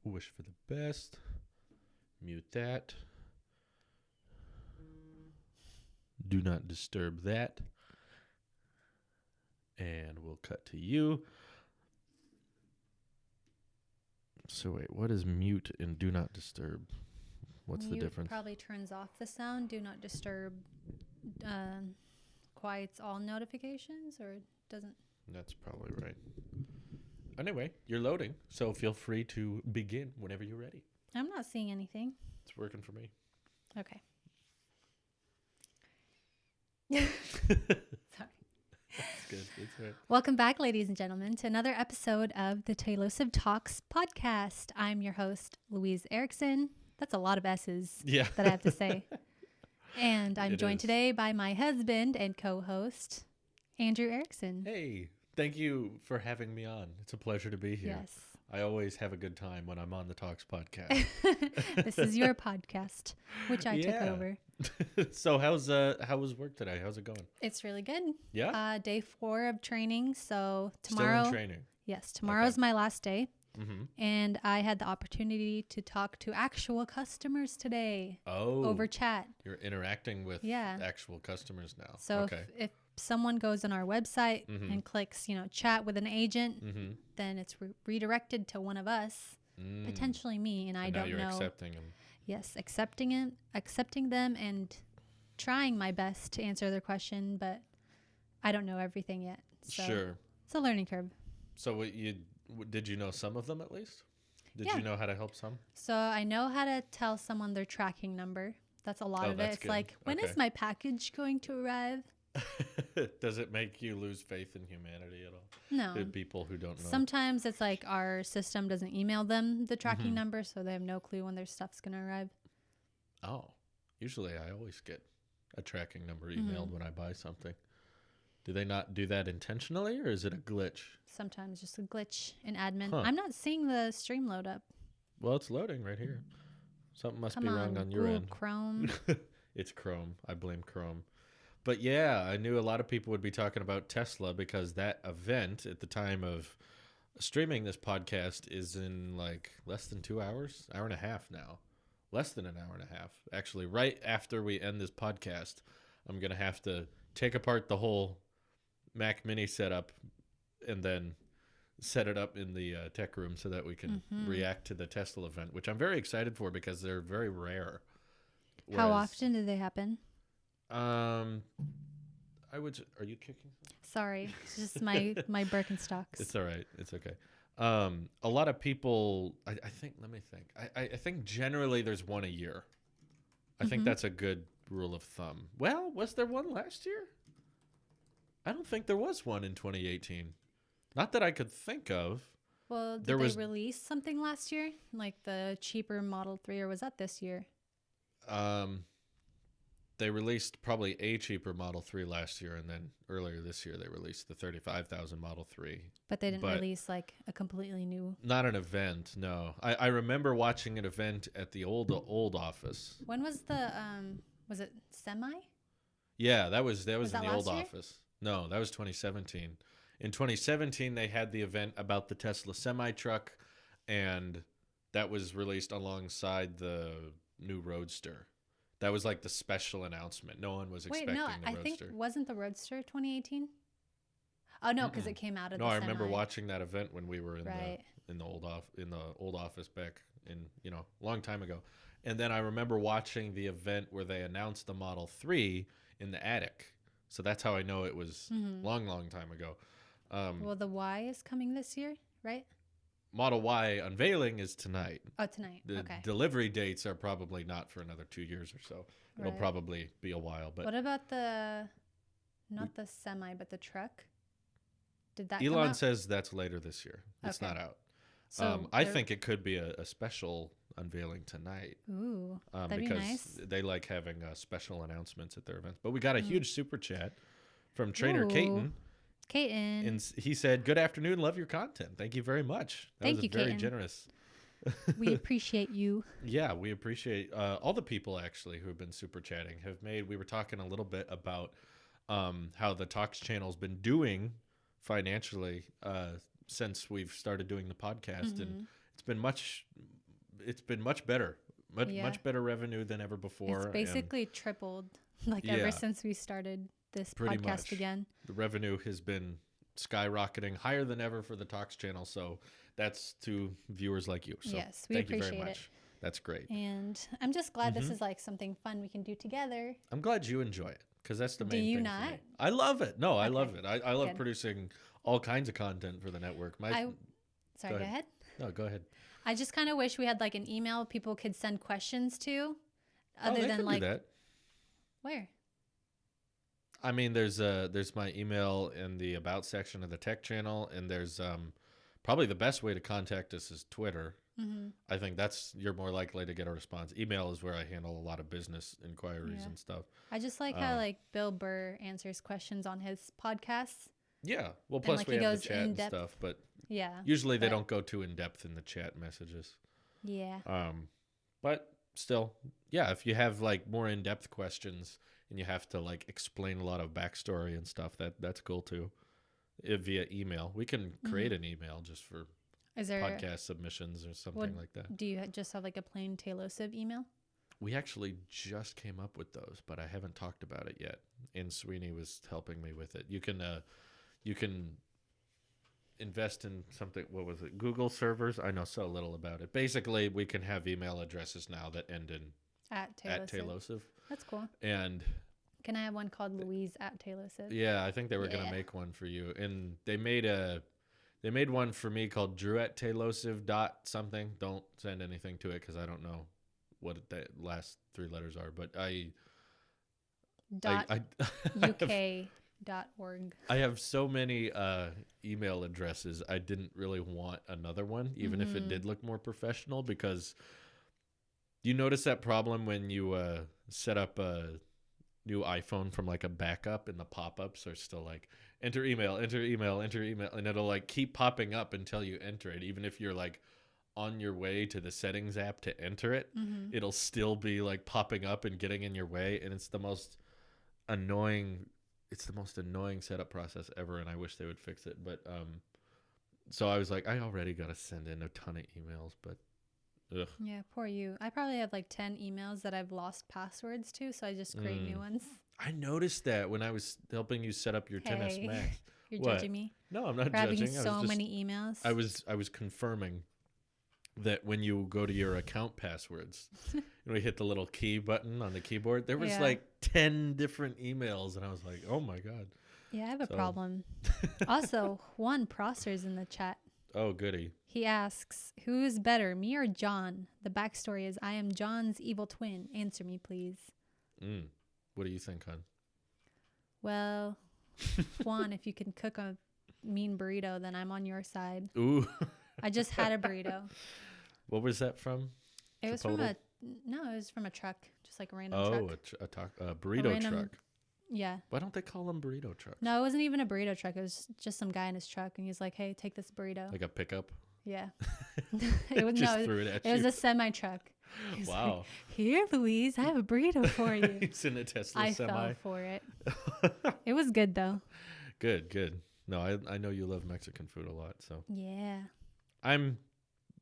Wish for the best. Mute that. Do not disturb that. And we'll cut to you. So wait, what is mute and do not disturb? What's the difference? Probably turns off the sound. Do not disturb quiets all notifications, or doesn't. That's probably right. Anyway, you're loading, so feel free to begin whenever you're ready. I'm not seeing anything. It's working for me. Okay. Sorry. It's good. It's right. Welcome back, ladies and gentlemen, to another episode of the Tailosive Talks podcast. I'm your host, Louise Erickson. That's a lot of S's that I have to say. And I'm joined today by my husband and co-host, Andrew Erickson. Hey, thank you for having me on. It's a pleasure to be here. Yes. I always have a good time when I'm on the Talks podcast. This is your podcast, which I took over. So how was work today? How's it going? It's really good. Yeah. Day 4 of training. So tomorrow. Still in training. Yes, tomorrow's my last day. Mm-hmm. And I had the opportunity to talk to actual customers today. Over chat. You're interacting with actual customers now. So if someone goes on our website and clicks, chat with an agent, then it's redirected to one of us, potentially me, and I don't know. Now you're accepting them. Yes, accepting them and trying my best to answer their question, but I don't know everything yet. So sure. It's a learning curve. So did you know some of them at least? Did you know how to help some? So I know how to tell someone their tracking number. That's a lot of it. It's good. Like, when is my package going to arrive? Does it make you lose faith in humanity at all? No. The people who don't know. Sometimes it's like our system doesn't email them the tracking number, so they have no clue when their stuff's going to arrive. Oh. Usually I always get a tracking number emailed when I buy something. Do they not do that intentionally, or is it a glitch? Sometimes just a glitch in admin. I'm not seeing the stream load up. Well, it's loading right here. Something must be wrong on your end. Chrome. It's Chrome. I blame Chrome. But yeah, I knew a lot of people would be talking about Tesla because that event at the time of streaming this podcast is in like less than 2 hours, hour and a half now. Less than an hour and a half. Actually, right after we end this podcast, I'm going to have to take apart the whole Mac Mini setup and then set it up in the tech room so that we can react to the Tesla event, which I'm very excited for because they're very rare. How often do they happen? Are you kicking? Sorry, it's just my Birkenstocks. It's all right. It's okay. A lot of people, I think, let me think. I think generally there's one a year. I think that's a good rule of thumb. Well, was there one last year? I don't think there was one in 2018. Not that I could think of. Well, did they release something last year? Like the cheaper Model 3, or was that this year? They released probably a cheaper Model 3 last year, and then earlier this year they released the 35,000 Model 3. But they didn't release like a completely new... Not an event, no. I remember watching an event at the old office. When was the... was it Semi? Yeah, that was in the old office. No, that was 2017. In 2017, they had the event about the Tesla semi-truck, and that was released alongside the new Roadster. That was like the special announcement. No one was expecting the Roadster. I think, wasn't the Roadster 2018? Oh, no, because it came out of the semi. I remember watching that event when we were in the old office back in, a long time ago. And then I remember watching the event where they announced the Model 3 in the attic. So that's how I know it was long time ago. Well, the Y is coming this year, right? Model Y unveiling is tonight. Oh, tonight. The delivery dates are probably not for another 2 years or so. It'll probably be a while. But what about not the semi, but the truck? Did that Elon come out? Says that's later this year. It's not out. So I think it could be a special unveiling tonight. Ooh, that'd because be nice. They like having special announcements at their events. But we got a huge super chat from Trainer Caton. And he said, "Good afternoon, love your content. Thank you very much." Thank you, very generous. We appreciate you. Yeah, we appreciate all the people actually who have been super chatting. We were talking a little bit about how the Talks channel's been doing financially since we've started doing the podcast, and it's been much it's been much better. Much better revenue than ever before. It's basically tripled ever since we started this podcast again. The revenue has been skyrocketing, higher than ever for the Talks channel. So that's to viewers like you. So yes, we appreciate you very much. That's great. And I'm just glad this is like something fun we can do together. I'm glad you enjoy it because that's the main thing. Do you not? For me. I love it. No, I love it. I love producing all kinds of content for the network. Sorry, go ahead. No, go ahead. I just kind of wish we had like an email people could send questions to, other than like. Do that. Where? I mean, there's my email in the about section of the tech channel, and there's probably the best way to contact us is Twitter. Mm-hmm. I think you're more likely to get a response. Email is where I handle a lot of business inquiries and stuff. I just like how like Bill Burr answers questions on his podcasts. Yeah, well, plus we have the chat and stuff, but usually they don't go too in depth in the chat messages. Yeah. But still, yeah, if you have like more in depth questions and you have to like explain a lot of backstory and stuff, that's cool too. Via email, we can create an email just for podcast submissions or something like that. Do you just have like a plain Tailosive email? We actually just came up with those, but I haven't talked about it yet. And Sweeney was helping me with it. You can invest in something. What was it? Google servers. I know so little about it. Basically, we can have email addresses now that end in at Tailosive. That's cool. And can I have one called Louise at Tailosive? Yeah, I think they were gonna make one for you, and they made one for me called Drew at Tailosive dot something. Don't send anything to it because I don't know what the last three letters are, but UK.org. I have so many email addresses. I didn't really want another one, even if it did look more professional, because you notice that problem when you set up a new iPhone from like a backup and the pop-ups are still like enter email, and it'll like keep popping up until you enter it, even if you're like on your way to the settings app to enter it. It'll still be like popping up and getting in your way, and it's the most annoying setup process ever, and I wish they would fix it. But so I was like, I already got to send in a ton of emails, but ugh. Yeah, poor you. I probably have like 10 emails that I've lost passwords to, so I just create new ones. I noticed that when I was helping you set up your 10S Max. You're judging me? No, I'm not judging. Having so many emails. I was confirming that when you go to your account passwords and we hit the little key button on the keyboard, there was like 10 different emails, and I was like, oh my God. Yeah, I have a problem. Also, Juan Prosser's in the chat. Oh, goody. He asks, who's better, me or John? The backstory is, I am John's evil twin. Answer me, please. What do you think, hon? Well, Juan, if you can cook a mean burrito, then I'm on your side. Ooh. I just had a burrito. What was that from? It was from it was from a truck, just like a random truck. A burrito truck. Yeah. Why don't they call them burrito trucks? No, it wasn't even a burrito truck. It was just some guy in his truck, and he's like, "Hey, take this burrito." Like a pickup. Yeah. It was threw it at you. It was a semi truck. Wow. Like, here, Louise, I have a burrito for you. He's in a Tesla semi. I fell for it. It was good though. Good. No, I know you love Mexican food a lot, so. Yeah. I'm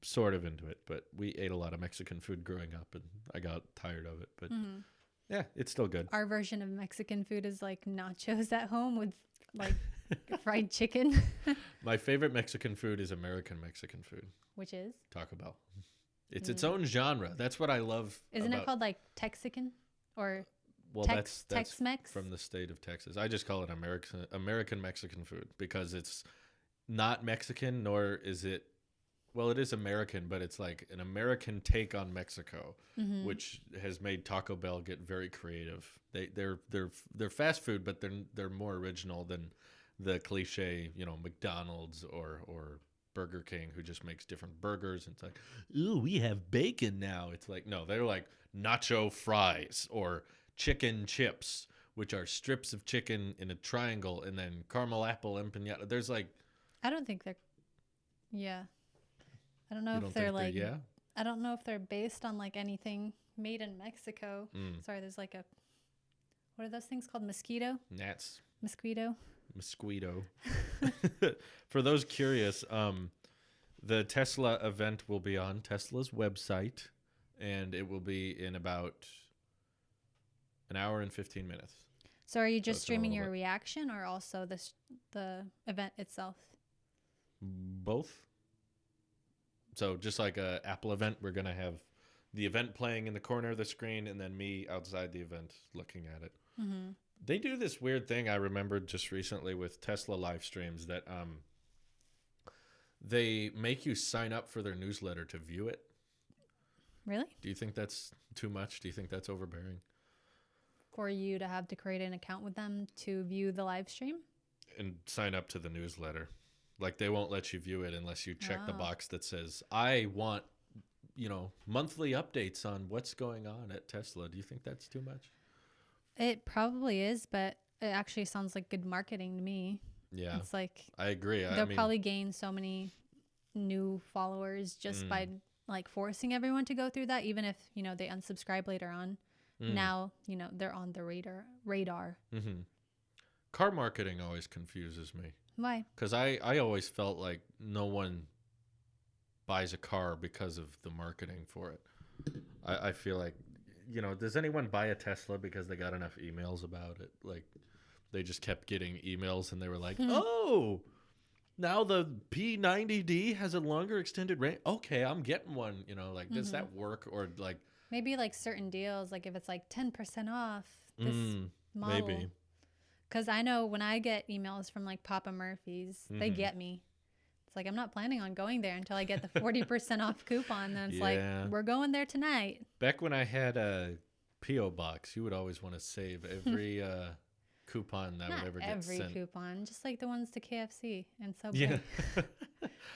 sort of into it, but we ate a lot of Mexican food growing up, and I got tired of it. But yeah, it's still good. Our version of Mexican food is like nachos at home with like fried chicken. My favorite Mexican food is American Mexican food. Which is? Taco Bell. It's its own genre. That's what I love. Isn't it called like Texican or that's Tex-Mex? From the state of Texas. I just call it American Mexican food because it's not Mexican, nor is it. Well, it is American, but it's like an American take on Mexico, which has made Taco Bell get very creative. They're fast food, but they're more original than the cliche, McDonald's or Burger King, who just makes different burgers. And it's like, ooh, we have bacon now. It's like, no, they're like nacho fries or chicken chips, which are strips of chicken in a triangle, and then caramel apple empanada. There's like, I don't think they're, yeah. I don't know if they're like, I don't know if they're based on like anything made in Mexico. Sorry, there's like what are those things called? Mosquito? Gnats. Mosquito. For those curious, The Tesla event will be on Tesla's website, and it will be in about an hour and 15 minutes. So are you just streaming your reaction or also the event itself? Both. So just like a Apple event, we're going to have the event playing in the corner of the screen and then me outside the event looking at it. Mm-hmm. They do this weird thing I remembered just recently with Tesla live streams that they make you sign up for their newsletter to view it. Really? Do you think that's too much? Do you think that's overbearing? For you to have to create an account with them to view the live stream? And sign up to the newsletter. Like they won't let you view it unless you check the box that says, I want, monthly updates on what's going on at Tesla. Do you think that's too much? It probably is, but it actually sounds like good marketing to me. Yeah. It's like I agree. They'll probably gain so many new followers just by like forcing everyone to go through that, even if, they unsubscribe later on. Now, they're on the radar. Mm-hmm. Car marketing always confuses me. Why? Because I always felt like no one buys a car because of the marketing for it. I feel like, does anyone buy a Tesla because they got enough emails about it? Like, they just kept getting emails and they were like, oh, now the P90D has a longer extended range. Okay, I'm getting one. Does that work? Or like... Maybe like certain deals, like if it's like 10% off this model. Maybe. Because I know when I get emails from like Papa Murphy's, they get me. It's like, I'm not planning on going there until I get the 40% off coupon. Then it's like, we're going there tonight. Back when I had a P.O. box, you would always want to save every coupon that would ever get sent. Not every coupon, just like the ones to KFC and Subway. Yeah.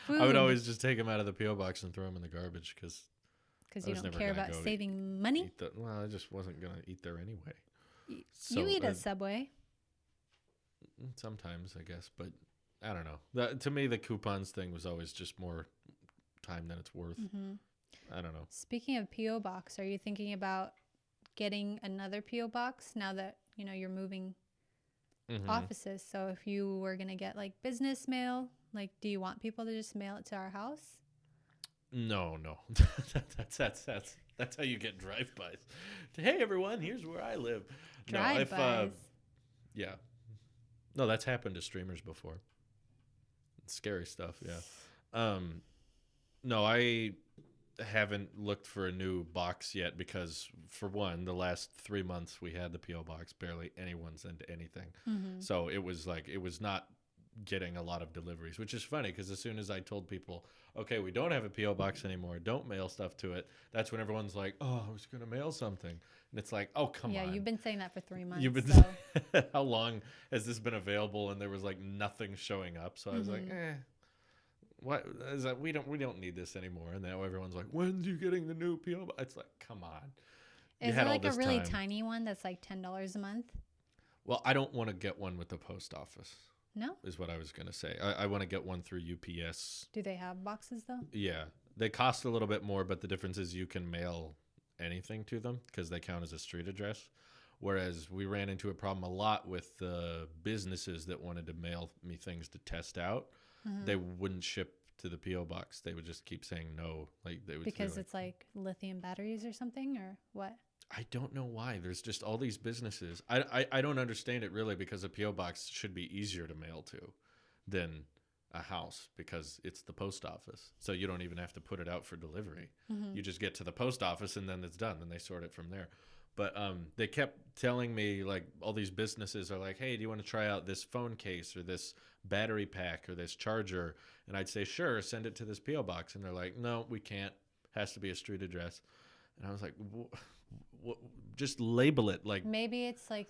I would always just take them out of the P.O. box and throw them in the garbage because you don't care about saving money? I just wasn't going to eat there anyway. You eat at Subway. Sometimes, I guess, but I don't know. To me, the coupons thing was always just more time than it's worth. Mm-hmm. I don't know. Speaking of P.O. box, are you thinking about getting another P.O. box now that, you're moving offices? So if you were going to get like business mail, like, do you want people to just mail it to our house? No. That's how you get drive-bys. Hey, everyone, here's where I live. Drive-bys? Yeah. No, that's happened to streamers before. It's scary stuff, yeah. No, I haven't looked for a new box yet because, for one, the last 3 months we had the P.O. box, barely anyone sent anything. Mm-hmm. So it was not getting a lot of deliveries, which is funny because as soon as I told people, okay, we don't have a P.O. box anymore, don't mail stuff to it, that's when everyone's like, oh, I was going to mail something. And it's like, oh, come on. Yeah, you've been saying that for 3 months. How long has this been available? And there was like nothing showing up. So I was like, what is that? We don't need this anymore. And now everyone's like, when's you getting the new P.O. box? It's like, come on. Is it like a really tiny one that's like $10 a month? Well, I don't want to get one with the post office. No? Is what I was going to say. I want to get one through UPS. Do they have boxes, though? Yeah. They cost a little bit more, but the difference is you can mail anything to them because they count as a street address. Whereas we ran into a problem a lot with the businesses that wanted to mail me things to test out. Mm-hmm. They wouldn't ship to the P.O. box. They would just keep saying no. Because it's like lithium batteries or something, or what? I don't know why. There's just all these businesses. I don't understand it really because a P.O. box should be easier to mail to than a house because it's the post office. So you don't even have to put it out for delivery. Mm-hmm. You just get to the post office and then it's done. Then they sort it from there. But they kept telling me, like, all these businesses are like, hey, do you want to try out this phone case or this battery pack or this charger? And I'd say, sure, send it to this P.O. box. And they're like, no, we can't. Has to be a street address. And I was like, just label it like. Maybe it's like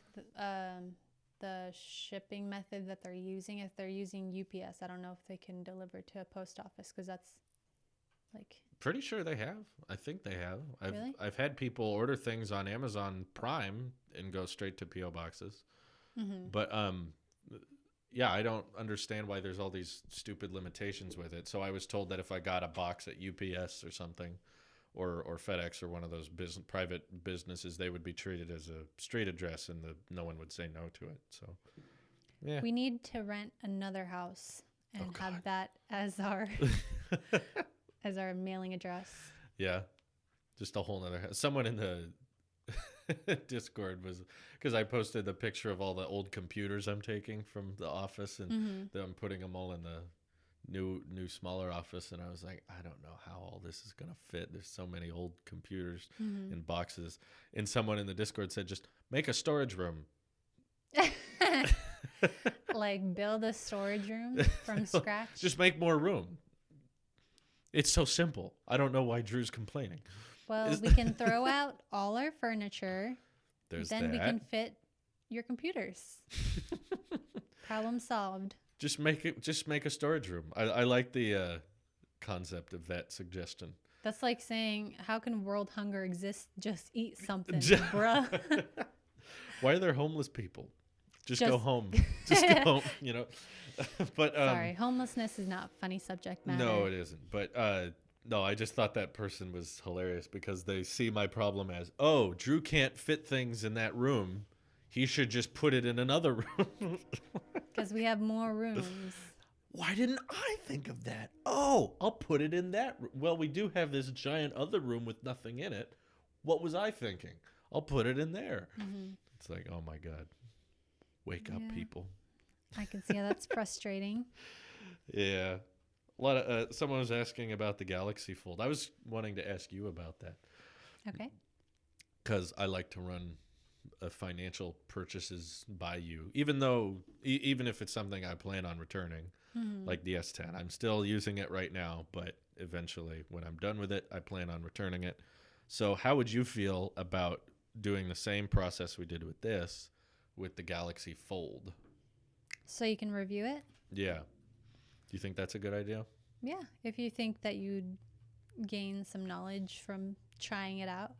the shipping method that they're using. If they're using UPS, I don't know if they can deliver to a post office because that's like. Pretty sure they have. I think they have. Really? I've had people order things on Amazon Prime and go straight to P.O. boxes. Mm-hmm. But yeah, I don't understand why there's all these stupid limitations with it. So I was told that if I got a box at UPS or something, or FedEx or one of those private businesses, they would be treated as a street address and no one would say no to it. So, yeah. We need to rent another house and have that as our as our mailing address. Yeah. Just a whole nother. Someone in the Discord was, because I posted the picture of all the old computers I'm taking from the office, and I'm putting them all in the new smaller office, and I was like, I don't know how all this is gonna fit. There's so many old computers in boxes. And someone in the Discord said, just make a storage room. Like build a storage room from scratch. Just make more room. It's so simple. I don't know why Drew's complaining. Well, we can throw out all our furniture. There's then that. We can fit your computers. Problem solved. Just make a storage room. I like the concept of that suggestion. That's like saying, how can world hunger exist? Just eat something, bruh. Why are there homeless people? Just go home. Just go home, you know. But sorry, homelessness is not a funny subject matter. No, it isn't. But no, I just thought that person was hilarious because they see my problem as, oh, Drew can't fit things in that room. He should just put it in another room. Because we have more rooms. Why didn't I think of that? Oh, I'll put it in that room. Well, we do have this giant other room with nothing in it. What was I thinking? I'll put it in there. It's like, oh my God. Wake up, people. I can see how that's frustrating. Yeah. A lot of someone was asking about the Galaxy Fold. I was wanting to ask you about that. Okay. Because I like to run financial purchases by you, even though even if it's something I plan on returning, like the S10. I'm still using it right now, but eventually when I'm done with it, I plan on returning it. So how would you feel about doing the same process we did with this with the Galaxy Fold? So you can review it? Yeah. Do you think that's a good idea? Yeah. If you think that you'd gain some knowledge from trying it out.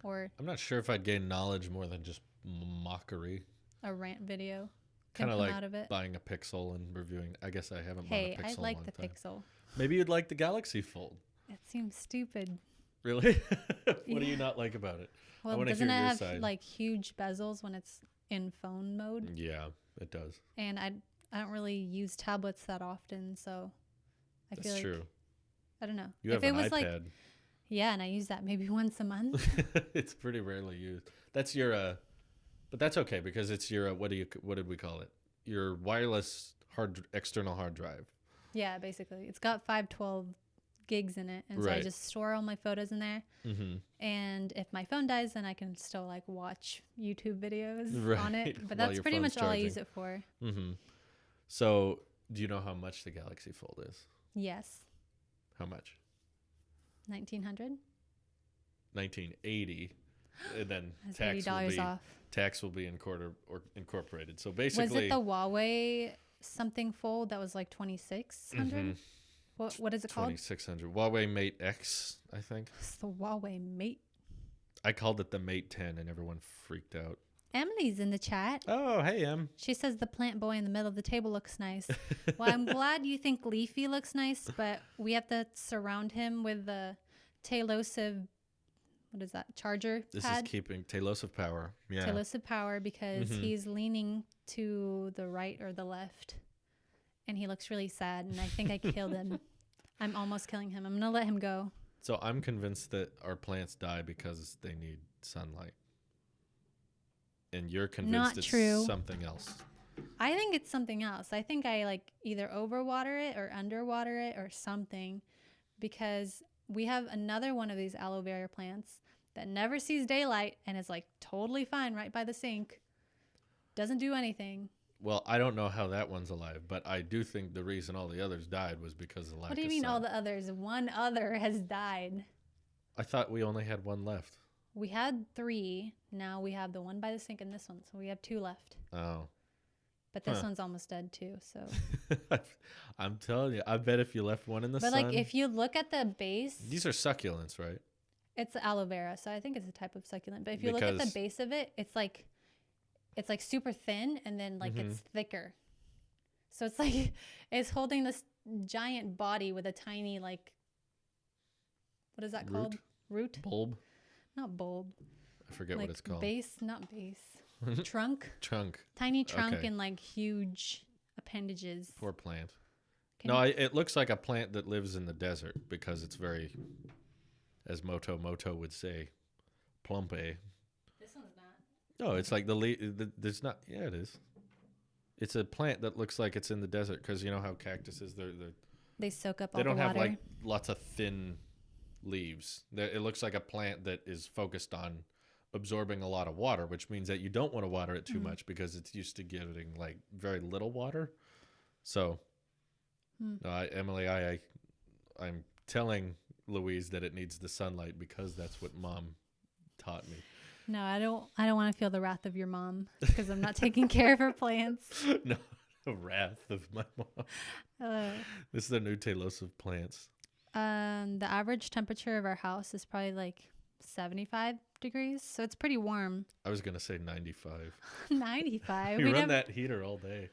Or I'm not sure if I'd gain knowledge more than just mockery. A rant video. Kind of like out of it. Buying a Pixel and reviewing. I guess I haven't bought a Pixel. Hey, I like the Pixel. Maybe you'd like the Galaxy Fold. It seems stupid. Really? What do you not like about it? Well, doesn't it have like huge bezels when it's in phone mode? Yeah, it does. And I don't really use tablets that often, so I feel like... That's true. I don't know. You have an iPad. Yeah, and I use that maybe once a month. It's pretty rarely used. That's your, but that's okay because it's your, what did we call it? Your wireless external hard drive. Yeah, basically. It's got 512 gigs in it. And so I just store all my photos in there. And if my phone dies, then I can still like watch YouTube videos on it. But that's pretty much all I use it for. So do you know how much the Galaxy Fold is? Yes. How much? 1900. 1980, and then tax will be incorporated. So basically, was it the Huawei something Fold that was like 2600? What is it called? 2600. Huawei Mate X, I think. It's the Huawei Mate. I called it the Mate 10, and everyone freaked out. Emily's in the chat. Oh, hey, Em. She says the plant boy in the middle of the table looks nice. Well, I'm glad you think Leafy looks nice, but we have to surround him with the Tailosive, what is that, charger This pad? Is keeping Tailosive power. Yeah. Tailosive power because he's leaning to the right or the left, and he looks really sad, and I think I killed him. I'm almost killing him. I'm going to let him go. So I'm convinced that our plants die because they need sunlight. And you're convinced it's something else. I think it's something else. I think I like either overwater it or underwater it or something, because we have another one of these aloe vera plants that never sees daylight and is like totally fine right by the sink. Doesn't do anything. Well, I don't know how that one's alive, but I do think the reason all the others died was because of lack of sun. What do you mean all the others? One other has died. I thought we only had one left. We had 3. Now we have the one by the sink and this one. So we have 2 left. Oh. But this one's almost dead too. So I'm telling you, I bet if you left one in the sun. But like if you look at the base. These are succulents, right? It's aloe vera. So I think it's a type of succulent. But if you look at the base of it, it's like super thin and then like it's thicker. So it's like it's holding this giant body with a tiny like, what is that called? Root? Bulb? Not bulb. I forget what it's called. Base, not base. Trunk? Trunk. Tiny trunk and like huge appendages. Poor plant. It looks like a plant that lives in the desert because it's very, as Moto would say, plumpe. This one's not. No, it's like there's not. Yeah, it is. It's a plant that looks like it's in the desert because you know how cactuses they soak up all the They water. don't have like lots of thin leaves. It looks like a plant that is focused on absorbing a lot of water, which means that you don't want to water it too much because it's used to getting like very little water. So, Emily, I'm telling Louise that it needs the sunlight because that's what Mom taught me. No, I don't want to feel the wrath of your mom because I'm not taking care of her plants. No, the wrath of my mom. This is the new Tailosive plants. The average temperature of our house is probably like 75 degrees, so it's pretty warm. I was gonna say 95. 95. We run that heater all day.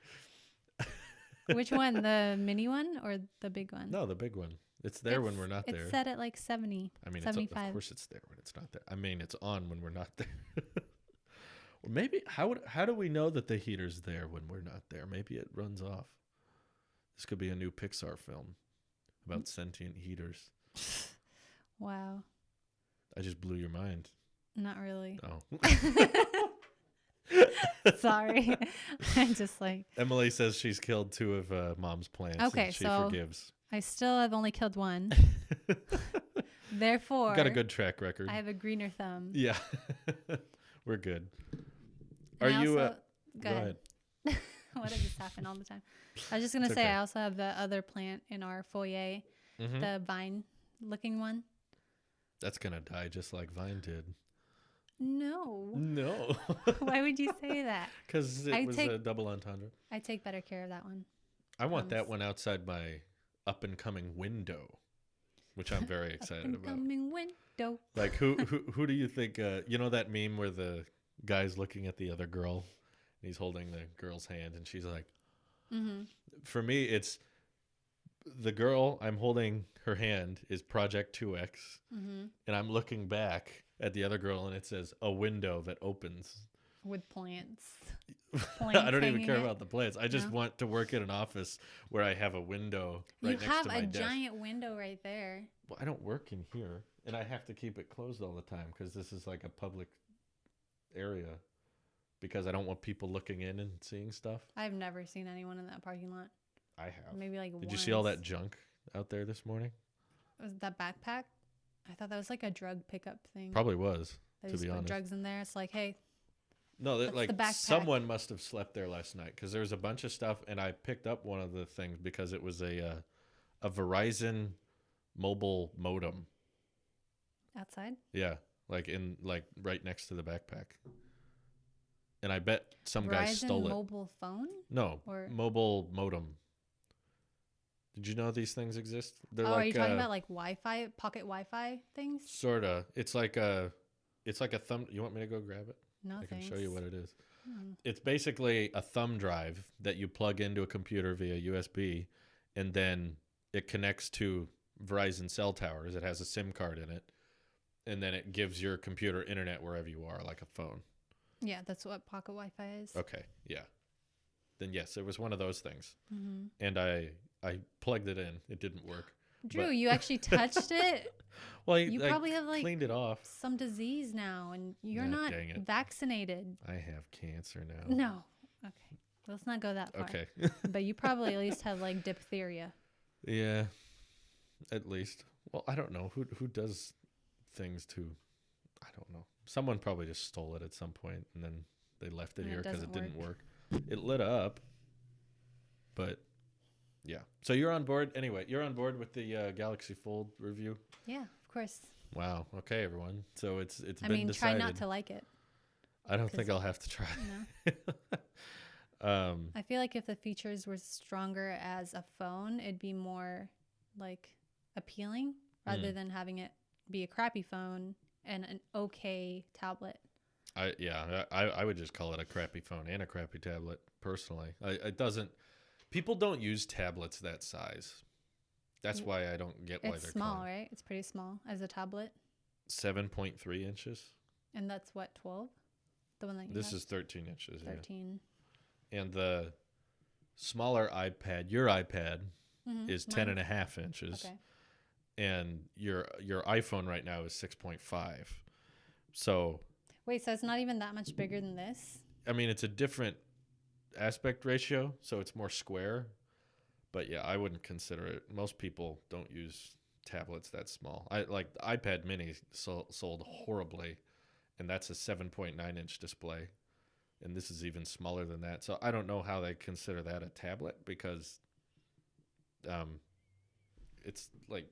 Which one, the mini one or the big one? No, the big one. It's there when we're not there. It's set at like 70. I mean, 75. Of course it's there when it's not there. I mean, it's on when we're not there. Or maybe how do we know that the heater's there when we're not there? Maybe it runs off. This could be a new Pixar film about sentient heaters. Wow. I just blew your mind. Not really. Oh. Sorry. I'm just like... Emily says she's killed 2 of Mom's plants. Okay, she so forgives. I still have only killed 1. Therefore... Got a good track record. I have a greener thumb. Yeah. We're good. And Are you... Go ahead. What does this happen all the time? I was just going to say, okay. I also have the other plant in our foyer, the vine-looking one. That's going to die just like Vine did. No. Why would you say that? Because it was a double entendre. I take better care of that one. I want that one outside my up-and-coming window, which I'm very excited about. Up-and-coming window. Like, who do you think... you know that meme where the guy's looking at the other girl? And he's holding the girl's hand, and she's like... For me, it's... The girl I'm holding her hand is Project 2X, and I'm looking back at the other girl, and it says, a window that opens. With plants. I don't even care about the plants. I just want to work in an office where I have a window right next to my desk. You have a giant window right there. Well, I don't work in here, and I have to keep it closed all the time because this is like a public area because I don't want people looking in and seeing stuff. I've never seen anyone in that parking lot. I have. Maybe like Did you see all that junk out there this morning? Was that backpack? I thought that was like a drug pickup thing. Probably was, they to be honest. Put drugs in there. It's like, hey. No, like someone must have slept there last night because there was a bunch of stuff, and I picked up one of the things because it was a Verizon mobile modem. Outside? Yeah, like right next to the backpack. And I bet some guy stole it. Verizon mobile phone? No, mobile modem. Did you know these things exist? They're are you talking about like Wi-Fi, pocket Wi-Fi things? Sorta. It's like a thumb. You want me to go grab it? No, I can thanks. show you what it is. It's basically a thumb drive that you plug into a computer via USB, and then it connects to Verizon cell towers. It has a SIM card in it, and then it gives your computer internet wherever you are, like a phone. Yeah, that's what pocket Wi-Fi is. Okay, yeah. Then yes, it was one of those things, and I plugged it in. It didn't work. Drew, you actually touched it? Well, you probably have like cleaned it off. Some disease now, and you're not vaccinated. I have cancer now. No. Okay. Let's not go that far. Okay. But you probably at least have like diphtheria. Yeah. At least. Well, I don't know. Who does things to... I don't know. Someone probably just stole it at some point, and then they left it here because it didn't work. It lit up, but... Yeah. So you're on board. Anyway, you're on board with the Galaxy Fold review? Yeah, of course. Wow. Okay, everyone. So it's been decided. Try not to like it. I don't think I'll have to try. No. I feel like if the features were stronger as a phone, it'd be more like appealing rather than having it be a crappy phone and an okay tablet. I would just call it a crappy phone and a crappy tablet personally. It doesn't... People don't use tablets that size. That's why I don't get why they're small, right? It's pretty small as a tablet. 7.3 inches. And that's what, 12? The one that you This is 13 inches. 13. Yeah. And the smaller iPad, your iPad, is 10.5 inches. Okay. And your iPhone right now is 6.5. So wait, so it's not even that much bigger than this? I mean, it's a different aspect ratio, so it's more square. But yeah, I wouldn't consider it. Most people don't use tablets that small. I like the iPad Mini sold horribly, and that's a 7.9 inch display, and this is even smaller than that. So I don't know how they consider that a tablet, because it's like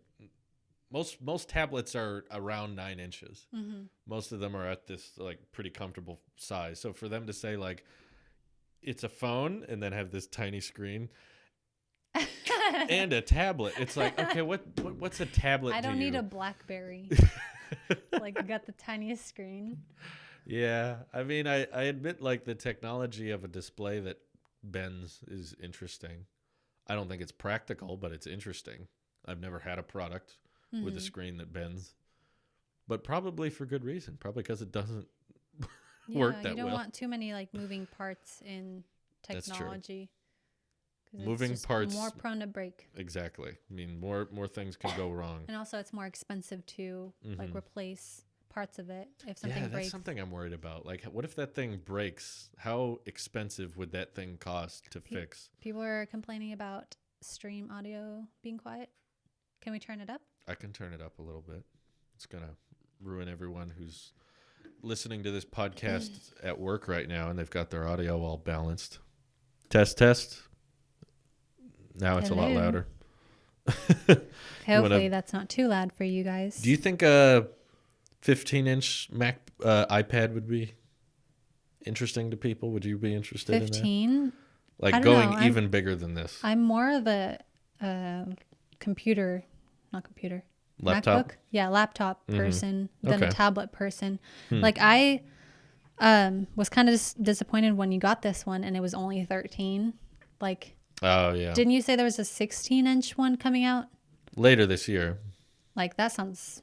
most tablets are around 9 inches. Mm-hmm. Most of them are at this like pretty comfortable size. So for them to say like it's a phone and then have this tiny screen and a tablet, it's like, okay, what's a tablet? I don't need a BlackBerry. Like, you got the tiniest screen. Yeah, I mean, I admit like the technology of a display that bends is interesting. I don't think it's practical, but it's interesting. I've never had a product with a screen that bends, but probably for good reason. Probably because it doesn't work that well. You don't want too many like moving parts in technology. Moving parts, more prone to break. Exactly. I mean, more things can go wrong. And also, it's more expensive to like replace parts of it if something breaks. That's something I'm worried about. Like, what if that thing breaks? How expensive would that thing cost to fix? People are complaining about stream audio being quiet. Can we turn it up? I can turn it up a little bit. It's gonna ruin everyone who's listening to this podcast at work right now, and they've got their audio all balanced. Test. Now it's a lot louder. Hopefully that's not too loud for you guys. Do you think a 15-inch Mac iPad would be interesting to people? Would you be interested 15? in that? Like going even bigger than this? I'm more of a laptop? MacBook? Yeah, laptop person than a tablet person. Like I was kind of disappointed when you got this one and it was only 13. Like, oh yeah. Didn't you say there was a 16-inch one coming out? Later this year. Like, that sounds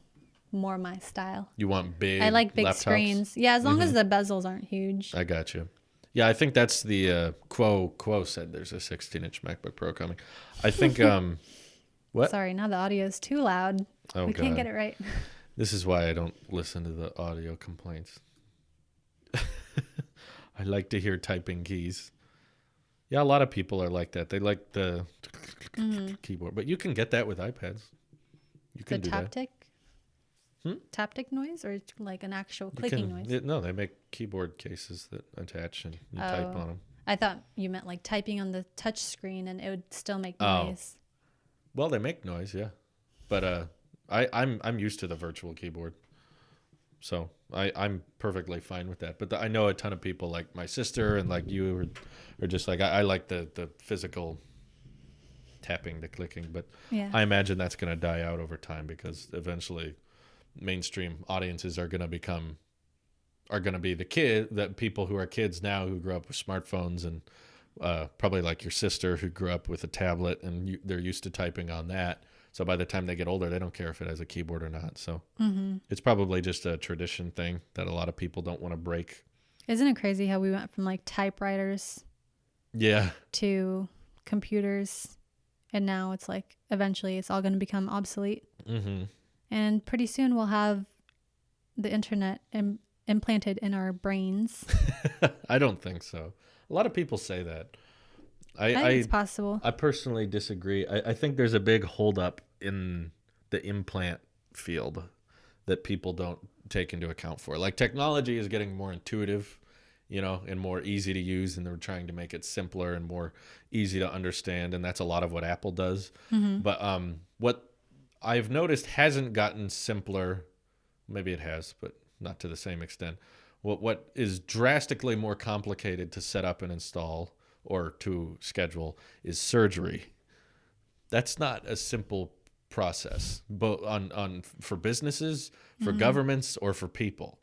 more my style. You want big I like big laptops? screens. Yeah, as long as the bezels aren't huge. I got you. Yeah, I think that's the Quo said there's a 16-inch MacBook Pro coming. I think what? Sorry, now the audio is too loud. We can't get it right. This is why I don't listen to the audio complaints. I like to hear typing keys. Yeah, a lot of people are like that. They like the keyboard, but you can get that with iPads. You can do taptic? that. Taptic noise or like an actual clicking noise? No, they make keyboard cases that attach and you type on them. I thought you meant like typing on the touch screen and it would still make noise. Well, they make noise, yeah. But I'm used to the virtual keyboard. So I'm perfectly fine with that. But I know a ton of people like my sister and like you are just like, I like the physical tapping, the clicking. But yeah. I imagine that's going to die out over time because eventually mainstream audiences are going to be the people who are kids now who grew up with smartphones and probably like your sister who grew up with a tablet and they're used to typing on that. So by the time they get older, they don't care if it has a keyboard or not. So it's probably just a tradition thing that a lot of people don't want to break. Isn't it crazy how we went from like typewriters to computers and now it's like eventually it's all going to become obsolete. And pretty soon we'll have the internet implanted in our brains. I don't think so. A lot of people say that. I think it's possible. I personally disagree. I think there's a big holdup in the implant field that people don't take into account for. Like technology is getting more intuitive, and more easy to use, and they're trying to make it simpler and more easy to understand, and that's a lot of what Apple does. But what I've noticed hasn't gotten simpler. Maybe it has, but not to the same extent. What is drastically more complicated to set up and install or to schedule is surgery. That's not a simple process, both for businesses, for governments, or for people.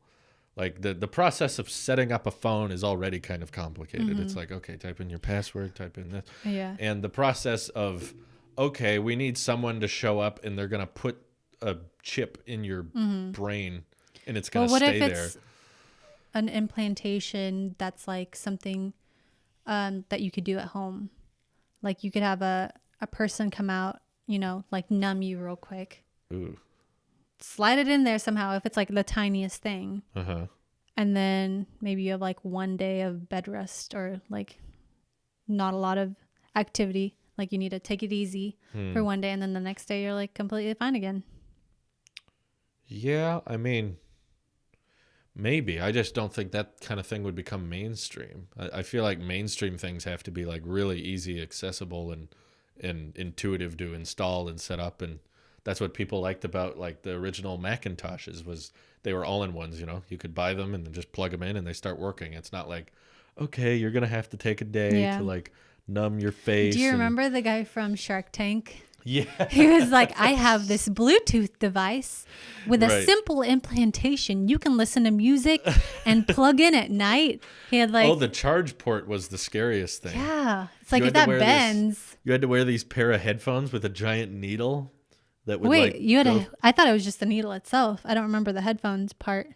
Like the process of setting up a phone is already kind of complicated. It's like, okay, type in your password, type in this. Yeah. And the process of, okay, we need someone to show up and they're going to put a chip in your brain and it's going to stay there. What if it's an implantation that's like something that you could do at home? Like you could have a a person come out, like numb you real quick. Ooh. Slide it in there somehow if it's like the tiniest thing. Uh-huh. And then maybe you have like 1 day of bed rest or like not a lot of activity. Like you need to take it easy for 1 day, and then the next day you're like completely fine again. Yeah, I mean, maybe. I just don't think that kind of thing would become mainstream. I feel like mainstream things have to be like really easy, accessible, and intuitive to install and set up. And that's what people liked about like the original Macintoshes was they were all-in-ones, You could buy them and then just plug them in and they start working. It's not like, okay, you're going to have to take a day to like numb your face. Do you remember the guy from Shark Tank? Yeah. He was like, I have this Bluetooth device with a simple implantation. You can listen to music and plug in at night. He had like... Oh, the charge port was the scariest thing. Yeah. It's like if that bends... You had to wear these pair of headphones with a giant needle that would I thought it was just the needle itself. I don't remember the headphones part.